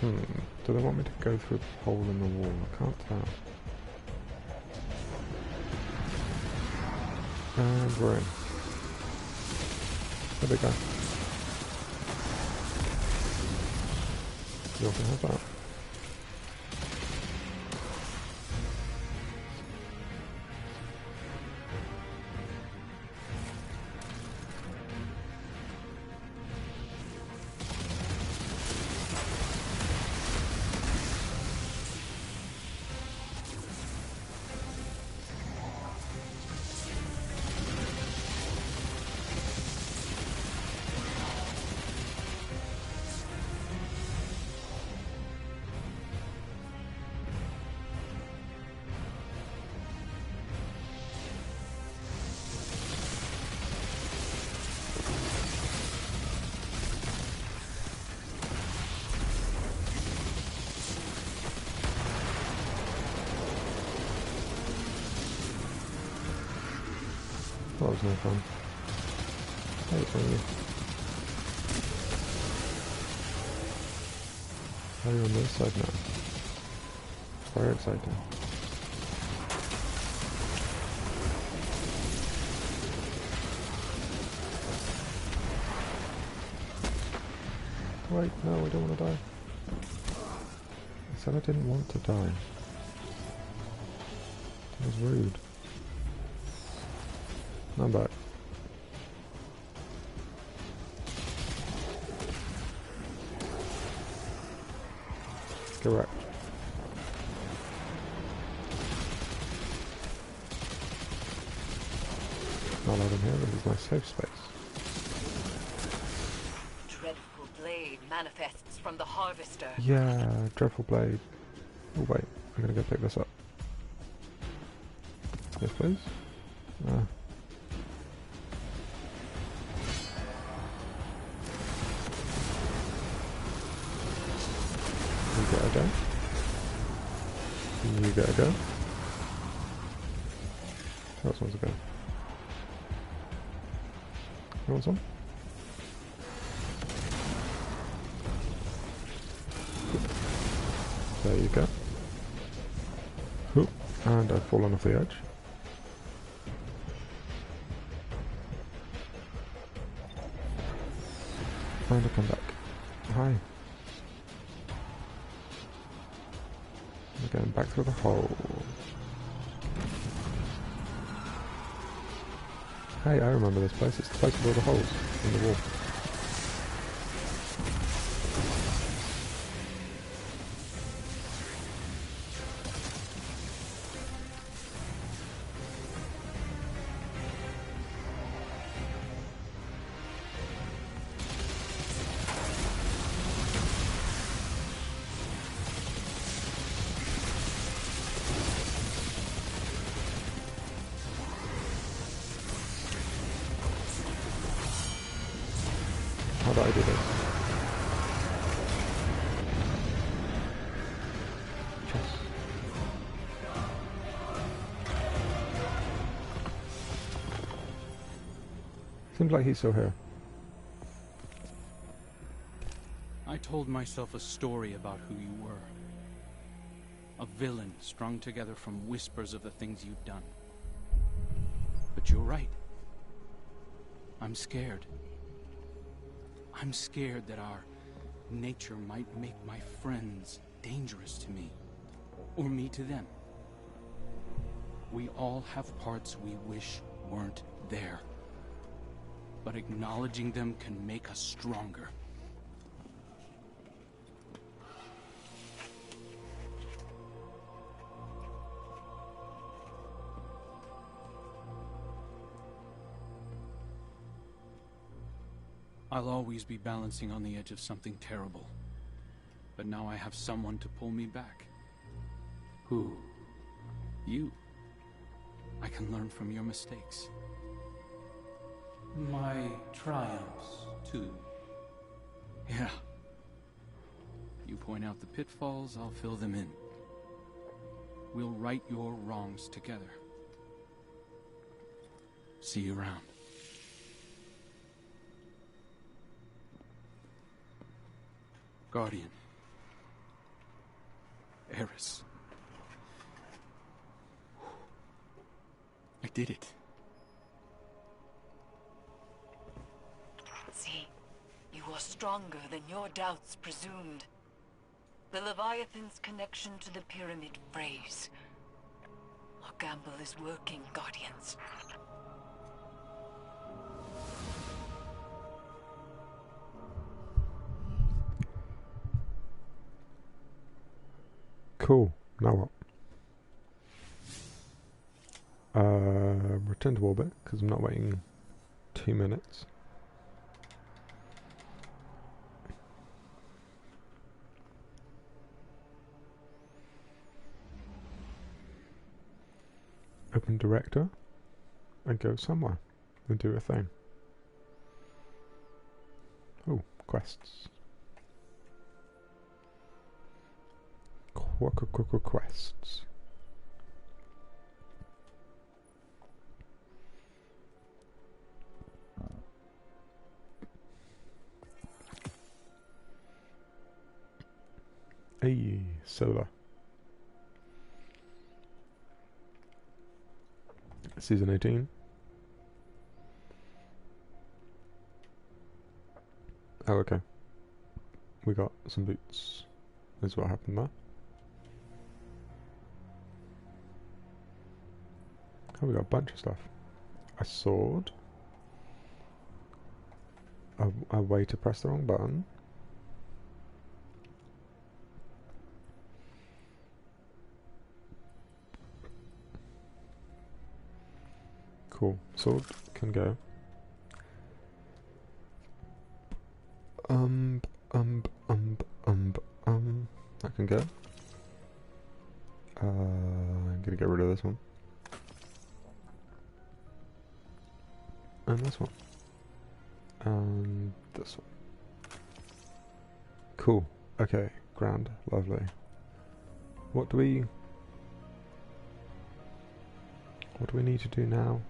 Do they want me to go through the hole in the wall? I can't tell. And we're in. There we go. You can have that. That was no fun. Hey, it's on you. How are you on this side now? Very exciting. Wait, no, I don't want to die. I said I didn't want to die. That was rude. I'm back. Correct. Not allowed in here, this is my safe space. Dreadful blade manifests from the harvester. Yeah, dreadful blade. Oh wait, I'm gonna go pick this up. Yes, please. You get a go. You get a go. Who else wants a go? You want some? There you go. Oop. And I've fallen off the edge. And I come back. Hi. We're going back through the hole. Hey, I remember this place. It's the place with all the holes in the wall. How do I do this? Chess. Seems like he's still here. I told myself a story about who you were. A villain strung together from whispers of the things you'd done. But you're right. I'm scared. I'm scared that our nature might make my friends dangerous to me, or me to them. We all have parts we wish weren't there, but acknowledging them can make us stronger. I'll always be balancing on the edge of something terrible. but now I have someone to pull me back. Who? You. I can learn from your mistakes. My triumphs, too. Yeah. You point out the pitfalls, I'll fill them in. We'll right your wrongs together. See you around. Guardian. Eris. I did it. See, you are stronger than your doubts presumed. The Leviathan's connection to the pyramid frays. Our gamble is working, Guardians. Cool. Now what? Return to orbit, because I'm not waiting 2 minutes. Open director and go somewhere and do a thing. Oh, quests. Quests. Hey, solar. Season 18. Oh, okay. We got some boots. Is what happened there. Oh, we got a bunch of stuff. A sword. A way to press the wrong button. Cool. Sword can go. That can go. I'm gonna get rid of this one. And this one. And this one. Cool. Okay. Grand. Lovely. What do we need to do now?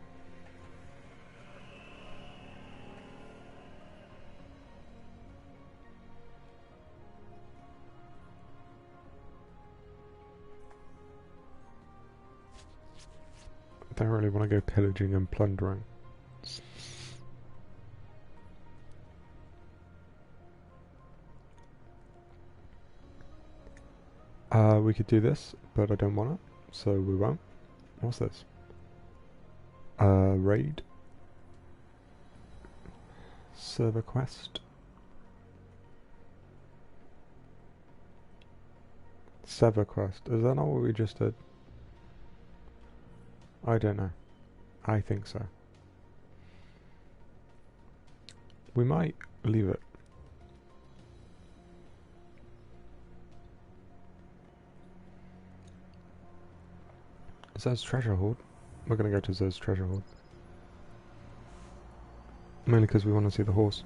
I don't really want to go pillaging and plundering. We could do this, but I don't want it, so we won't. What's this? Raid. Server quest. Sever quest. Is that not what we just did? I don't know. I think so. We might leave it. Zed's treasure hoard. We're gonna go to Zed's treasure hoard. Mainly because we want to see the horse.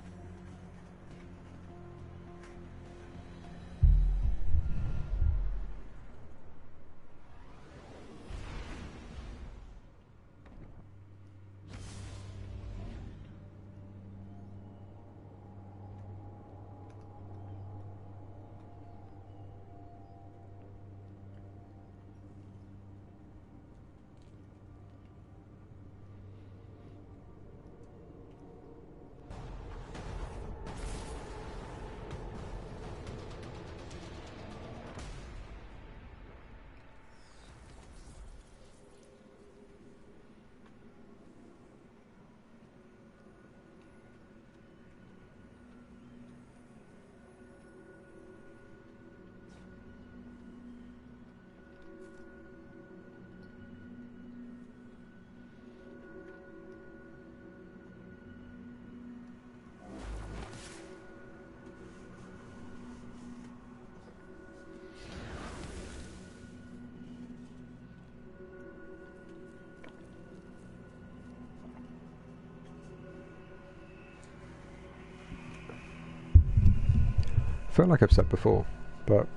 felt like I've said before, but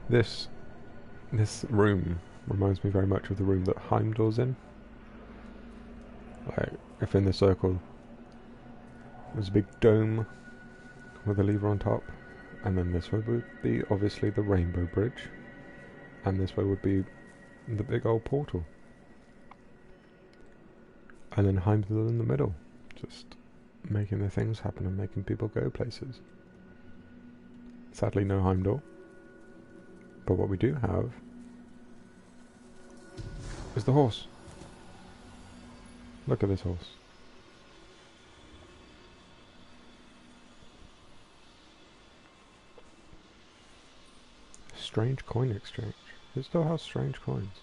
this room reminds me very much of the room that Heimdall's in. Like, if in the circle there's a big dome with a lever on top, and then this way would be obviously the Rainbow Bridge, and this way would be the big old portal. And then Heimdall in the middle, just making the things happen and making people go places. Sadly no Heimdall, but what we do have is the horse. Look at this horse. Strange coin exchange. Who still has strange coins?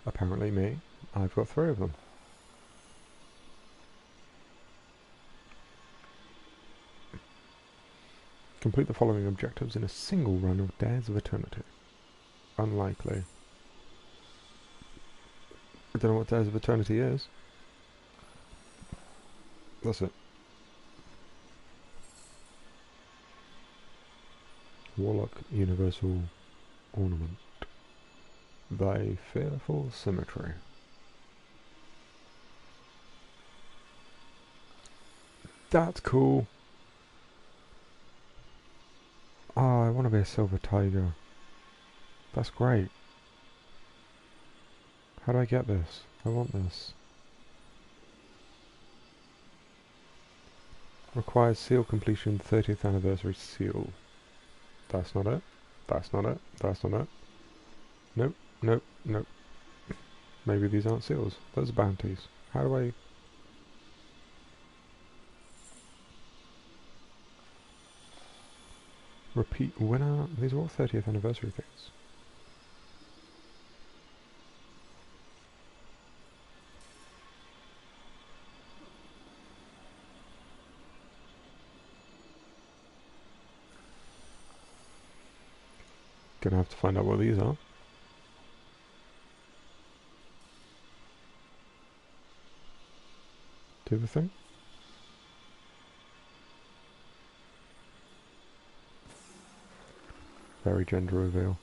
Apparently me. I've got 3 of them. Complete the following objectives in a single run of Dares of Eternity. Unlikely. I don't know what Dares of Eternity is. That's it. Warlock Universal Ornament. Thy Fearful Symmetry. That's cool. Oh, I want to be a silver tiger. That's great. How do I get this? I want this. Requires seal completion 30th anniversary seal. That's not it. That's not it. That's not it. Nope. Nope. Nope. Maybe these aren't seals. Those are bounties. How do I... Repeat winner. These are all 30th anniversary things. Gonna have to find out what these are. Do the thing. Very gender reveal.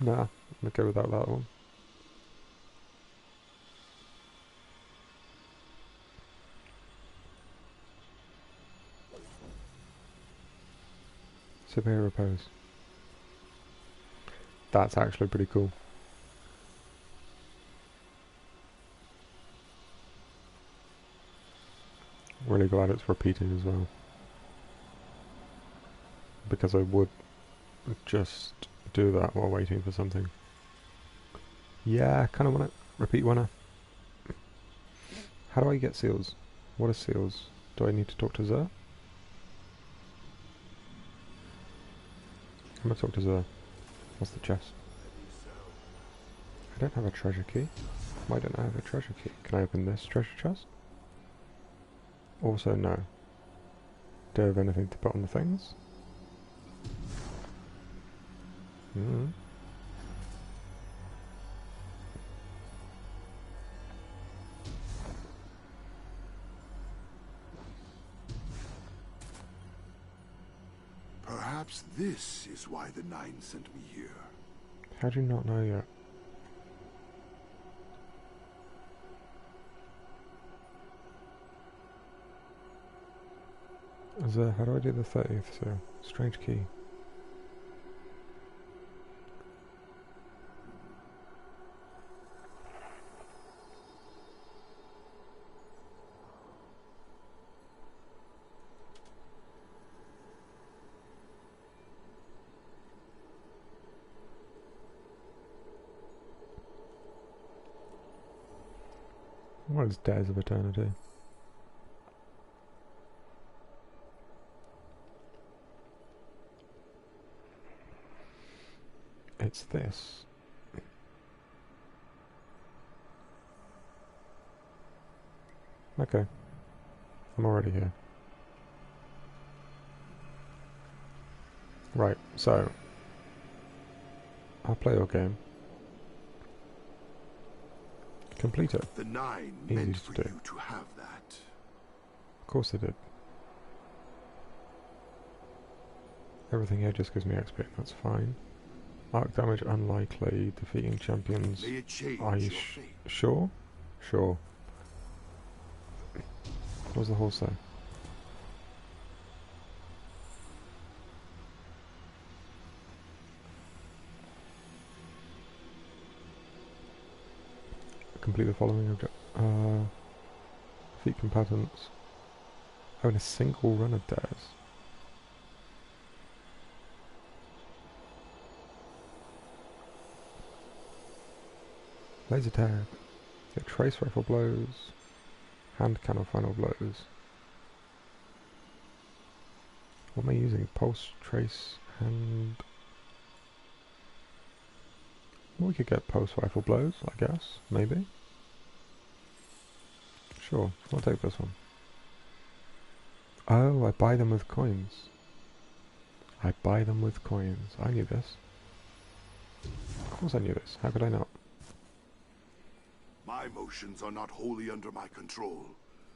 Nah, I'm okay without that one. Superhero pose. That's actually pretty cool. Really glad it's repeating as well. Because I would just do that while waiting for something. Yeah, I kind of want to repeat winner. How do I get seals? What are seals? Do I need to talk to Zer? I'm gonna talk to Zer. What's the chest? I don't have a treasure key. Why don't I have a treasure key? Can I open this treasure chest? Also, no. Do I have anything to put on the things? Perhaps this is why the Nine sent me here. How do you not know yet? How do I do the 30th? So, strange key. What is Dares of Eternity? It's this. Okay. I'm already here. Right, so I'll play your game. Complete it. The Nine Easy meant to for do. you to have that. Of course they did. Everything here just gives me XP, that's fine. Arc damage unlikely, defeating champions. May it change Are you your fate. sure? Sure. What does the horse say? Complete the following object. Defeat combatants. Oh, in a single run of dares. Laser tag. Get trace rifle blows. Hand cannon final blows. What am I using? Pulse, trace, hand. Well, we could get pulse rifle blows, I guess. Maybe. Sure, I'll take this one. Oh, I buy them with coins. I buy them with coins. I knew this. Of course I knew this. How could I not? My motions are not wholly under my control,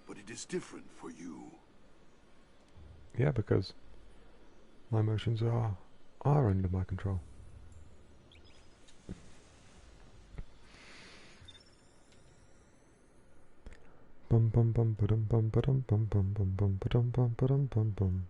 but it is different for you. Yeah, because my emotions are under my control. Bum bum bum ba-dum bum ba-dum bum bum bum bum ba-dum bum ba-dum bum bum.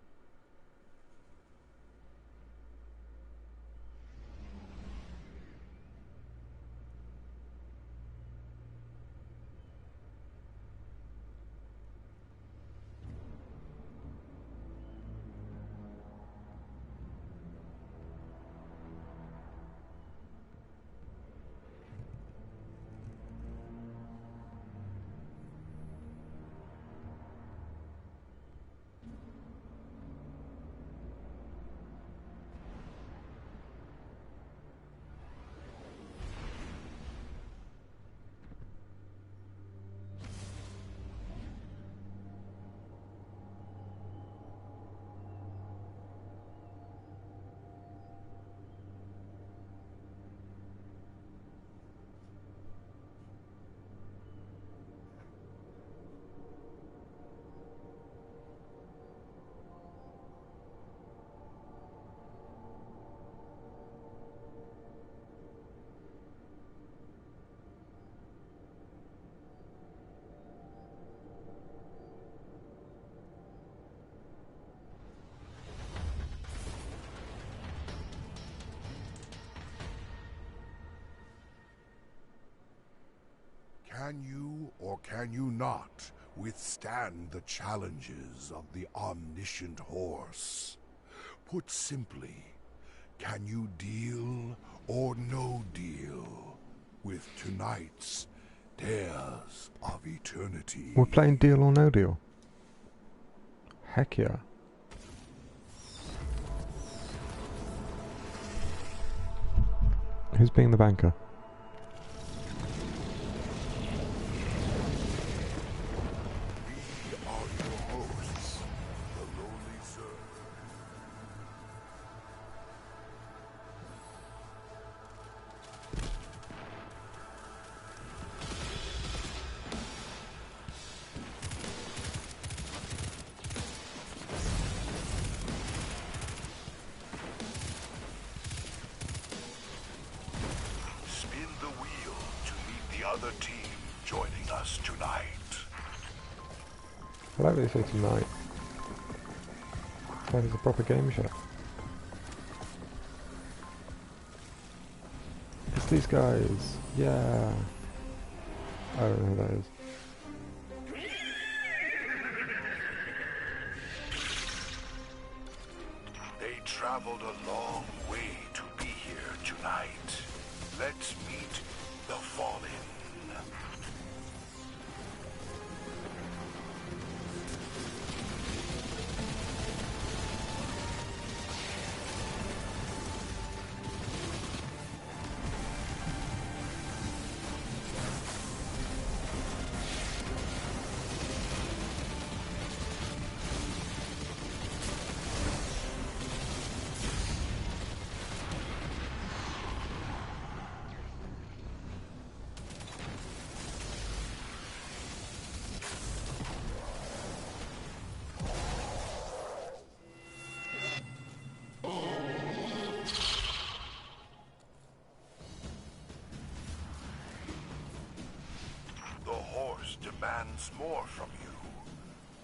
Can you or can you not withstand the challenges of the omniscient horse? Put simply, can you deal or no deal with tonight's Dares of Eternity? We're playing Deal or No Deal. Heck yeah. Who's being the banker? Other team joining us tonight. I like what they say tonight. It's like it's a proper game show. It's these guys. Yeah. I don't know who that is. They traveled a long way to be here tonight. Let's meet the Fallen. once more from you,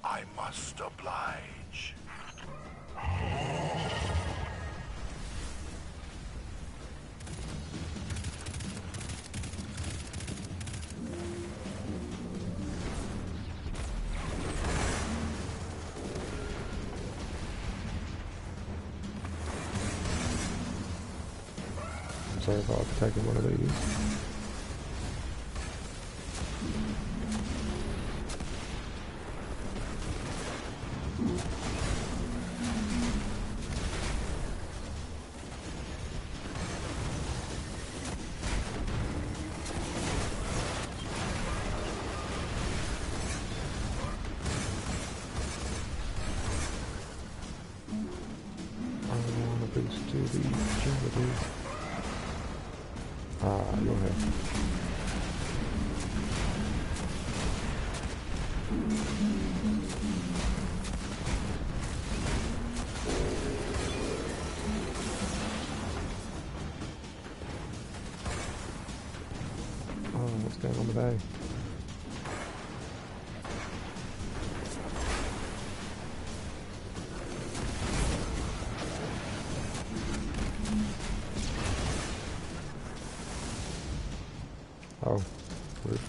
I must oblige. I'm sorry about taking one of these. Boost to the agility. Ah, you're here. Oh, what's going on with A? Oh, weird.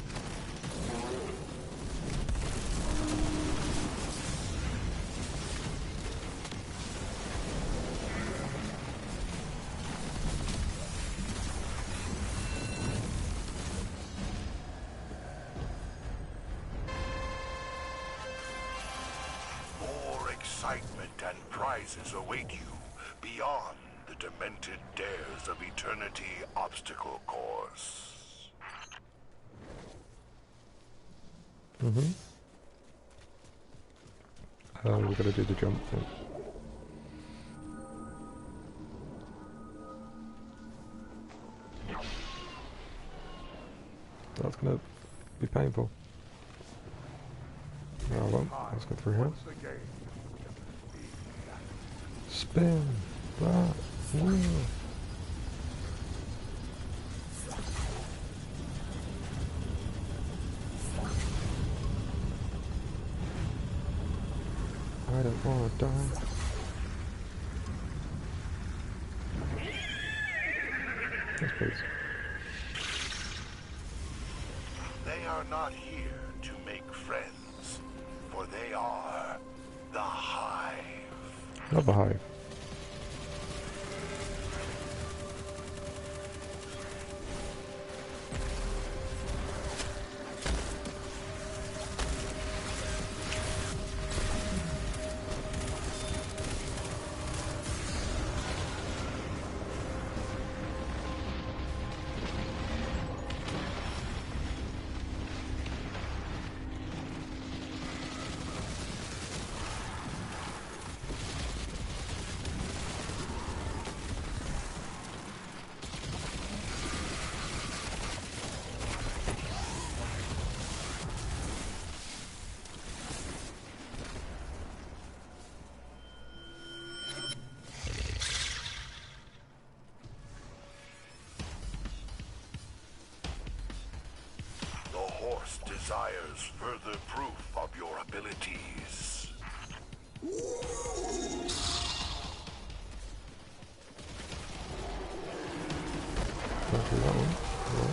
More excitement and prizes await you beyond the demented dares of Eternity Obstacle Course. We gotta do the jump thing. That's gonna be painful. Oh well, let's go through here. Spin that wheel. I don't want to die. Yes, please. They are not here to make friends, for they are the Hive. Love the Hive. Desires further proof of your abilities. Don't do that one. No.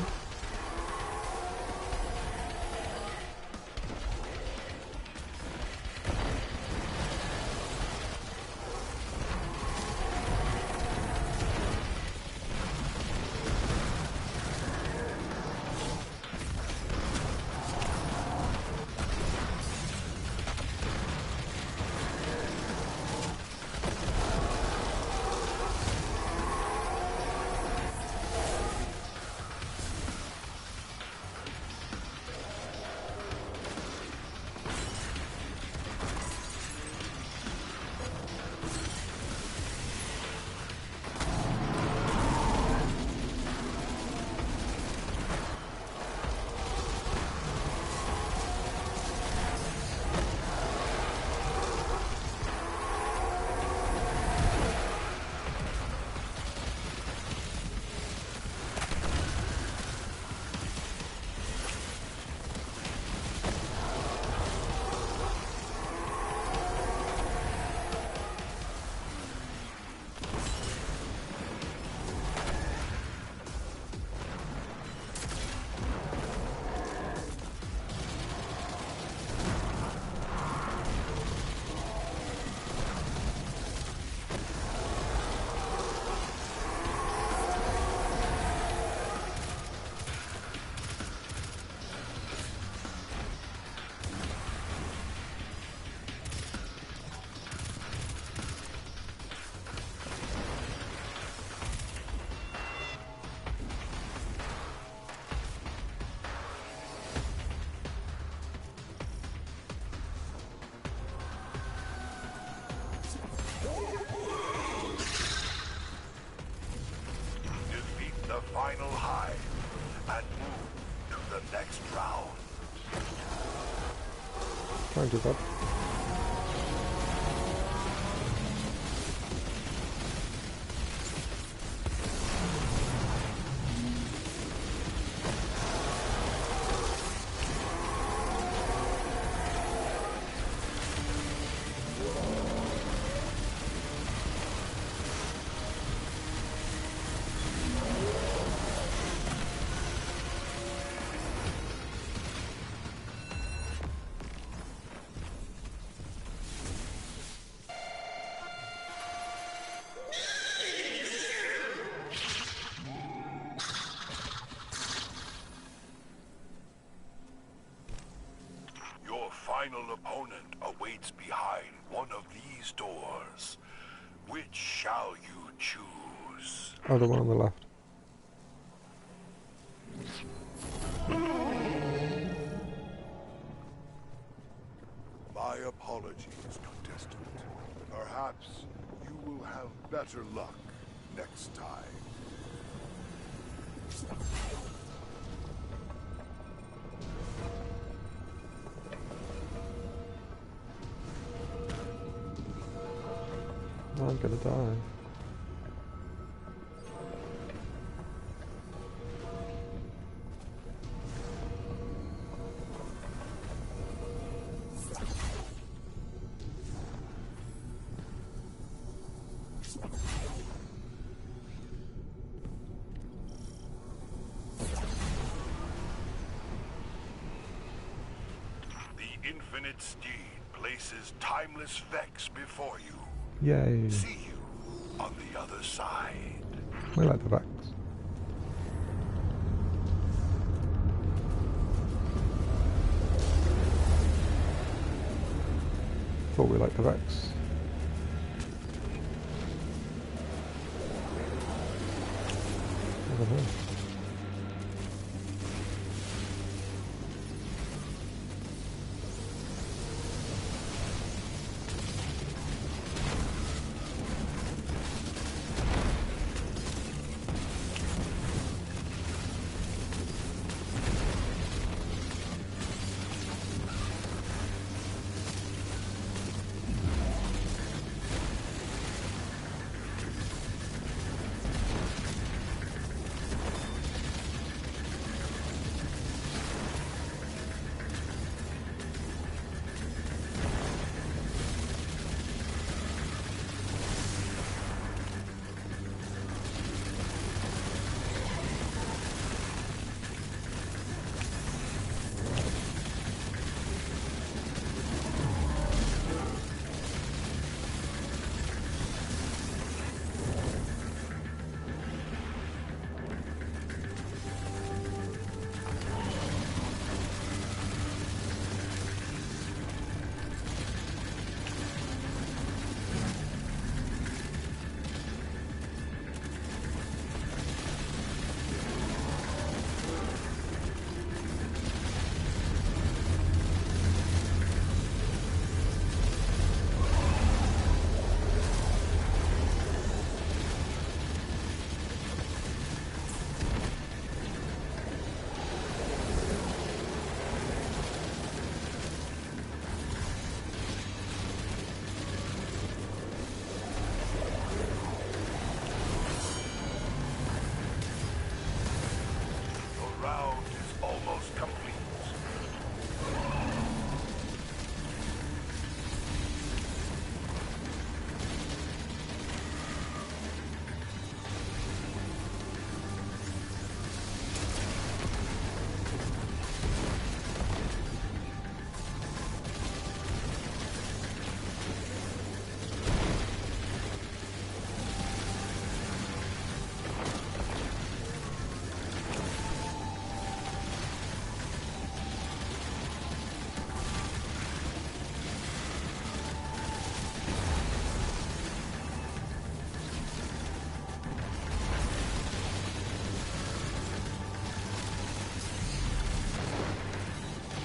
Trying to bud. Final opponent awaits behind one of these doors. Which shall you choose? Oh, the one on the left. My apologies, contestant. Perhaps you will have better luck next time. I'm gonna die. The infinite steed places timeless Vex before you. Yay. See you on the other side. We like the Vex. Thought we liked the Vex. Over here.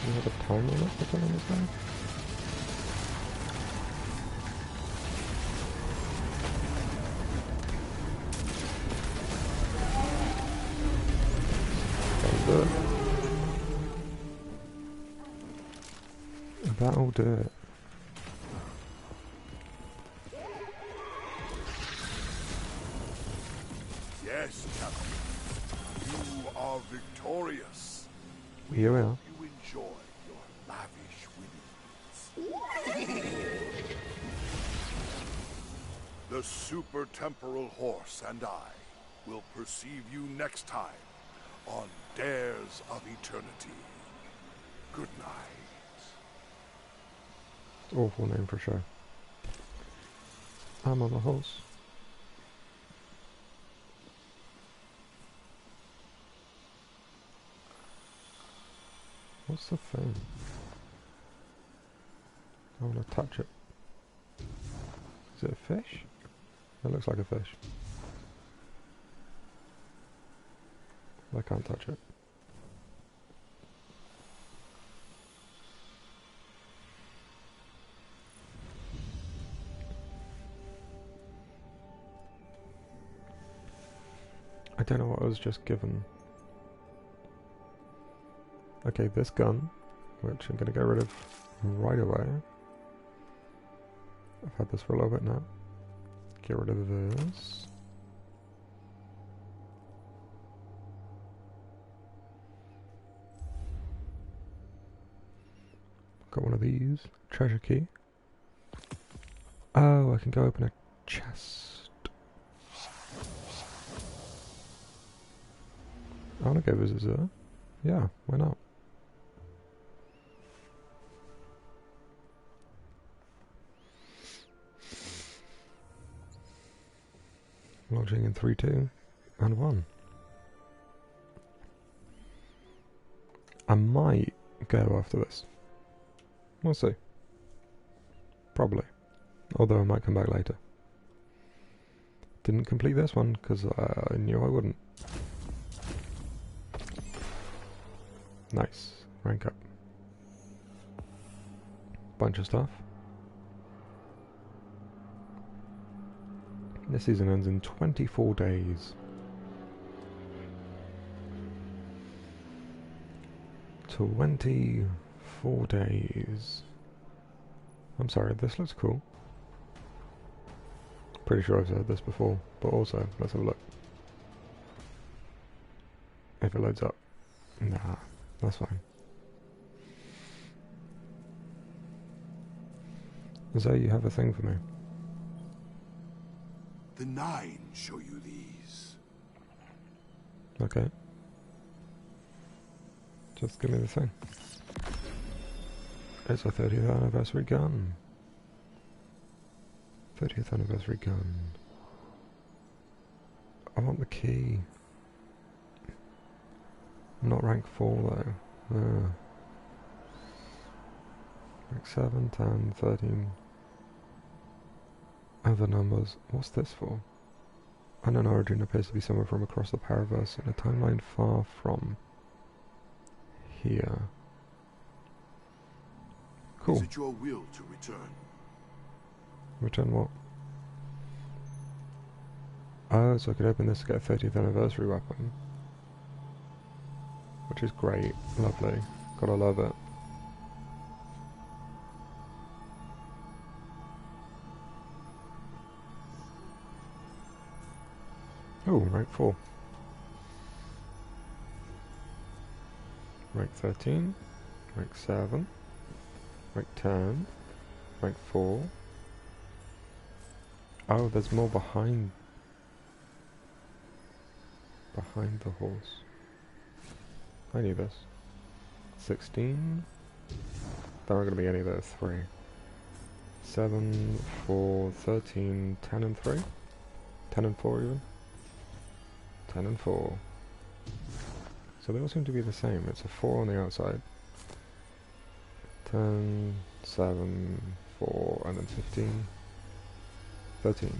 Do you have a time limit for killing this guy? Can't do it. That'll do it. Yes, Captain. You are victorious. Here we are. You enjoy your lavish winnings. The Super Temporal Horse and I will perceive you next time on Dares of Eternity. Good night. Awful name for a show. I'm on the horse. What's the thing? I want to touch it. Is it a fish? It looks like a fish. I can't touch it. I don't know what I was just given. Okay, this gun, which I'm going to get rid of right away. I've had this for a little bit now. Get rid of this. Got one of these. Treasure key. Oh, I can go open a chest. I want to go visit her. Yeah, why not? Launching in 3, 2, and 1. I might go after this. We'll see. Probably. Although I might come back later. Didn't complete this one because I knew I wouldn't. Nice. Rank up. Bunch of stuff. This season ends in 24 days. 24 days. I'm sorry, this looks cool. Pretty sure I've said this before, but also, let's have a look. If it loads up. Nah, that's fine. Zoe, you have a thing for me. The 9 show you these. Okay. Just give me the thing. It's a 30th anniversary gun. 30th anniversary gun. I want the key. I'm not rank 4 though. Rank 7, 10, 13. Other numbers. What's this for? Unknown origin appears to be somewhere from across the Paraverse in a timeline far from here. Cool. Is it your will to return? Return what? Oh, so I could open this to get a 30th anniversary weapon. Which is great. Lovely. Gotta love it. Oh, rank 4. Rank 13. Rank 7. Rank 10. Rank 4. Oh, there's more behind the horse. I knew this. 16. There aren't going to be any of those 3. 7, 4, 13, 10 and 3? 10 and 4 even? 10 and 4. So they all seem to be the same. It's a 4 on the outside. 10, 7, 4, and then 15. 13.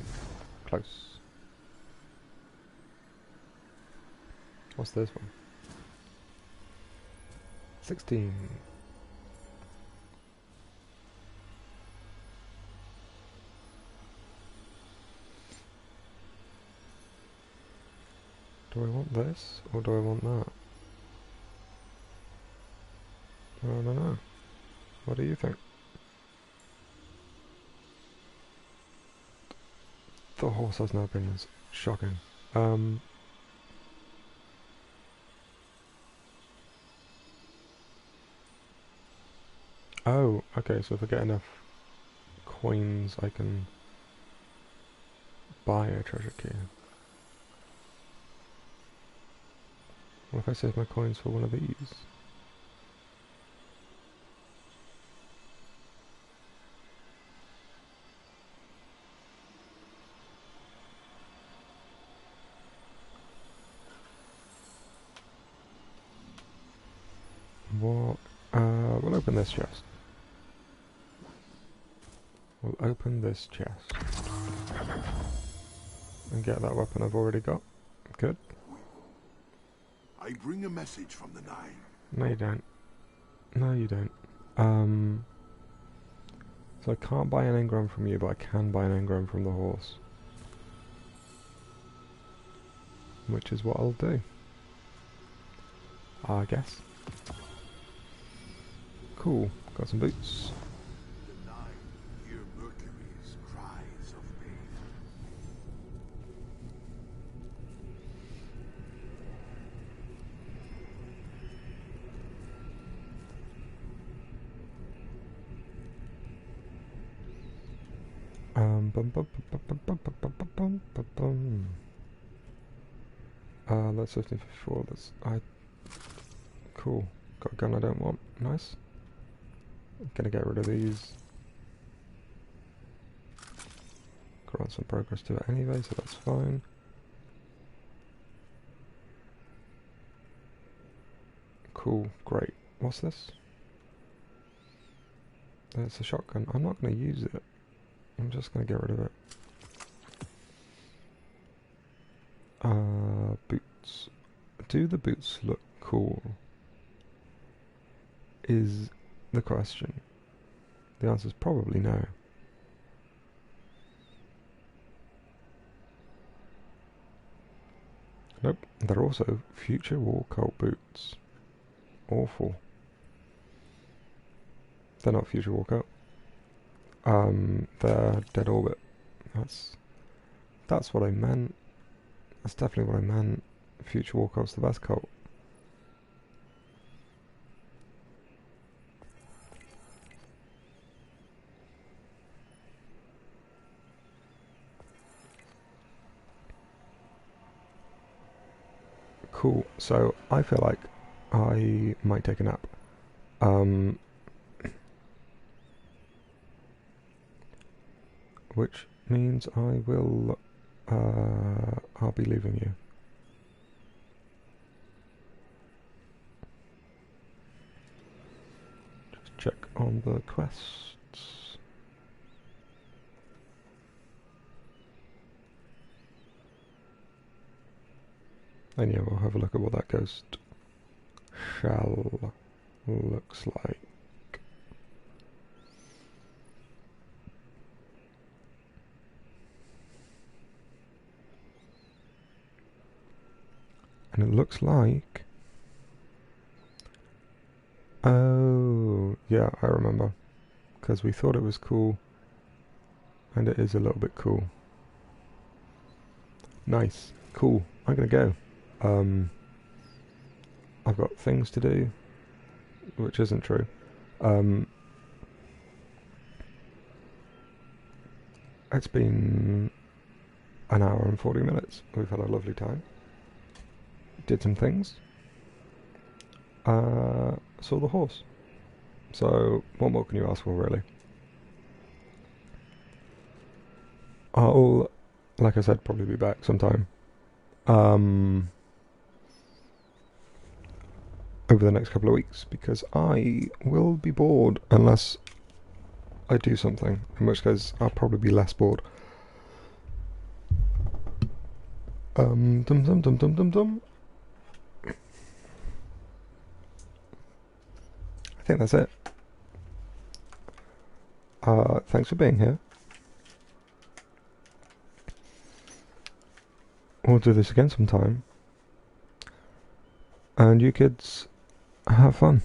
Close. What's this one? 16. Do I want this, or do I want that? I don't know. What do you think? The horse has no opinions. Shocking. Oh, okay, so if I get enough coins I can buy a treasure key. What if I save my coins for one of these? What? We'll open this chest. We'll open this chest. And get that weapon I've already got. Good. I bring a message from the Nine. No you don't. No you don't. So I can't buy an engram from you, but I can buy an engram from the horse. Which is what I'll do. I guess. Cool. Got some boots. The Nine hear Mercury's cries of pain. That's 1554. Cool. Got a gun I don't want. Nice. Gonna get rid of these. Grant some progress to it anyway, so that's fine. Cool, great. What's this? It's a shotgun. I'm not gonna use it. I'm just gonna get rid of it. Boots. Do the boots look cool? Is the question. The answer is probably no. Nope. They're also Future War Cult boots. Awful. They're not Future War Cult. They're Dead Orbit. That's what I meant. That's definitely what I meant. Future War Cult's the best cult. Cool, so I feel like I might take a nap. Which means I will, I'll be leaving you. Just check on the quests. And yeah, we'll have a look at what that ghost shell looks like. And it looks like... Oh, yeah, I remember. Because we thought it was cool. And it is a little bit cool. Nice. Cool. I'm gonna go. I've got things to do, which isn't true. It's been an hour and 40 minutes. We've had a lovely time. Did some things. Saw the horse. So, what more can you ask for, really? I'll, like I said, probably be back sometime. Over the next couple of weeks, because I will be bored unless I do something, in which case I'll probably be less bored. Dum dum dum dum dum dum. I think that's it. Thanks for being here. We'll do this again sometime. And you kids, have fun.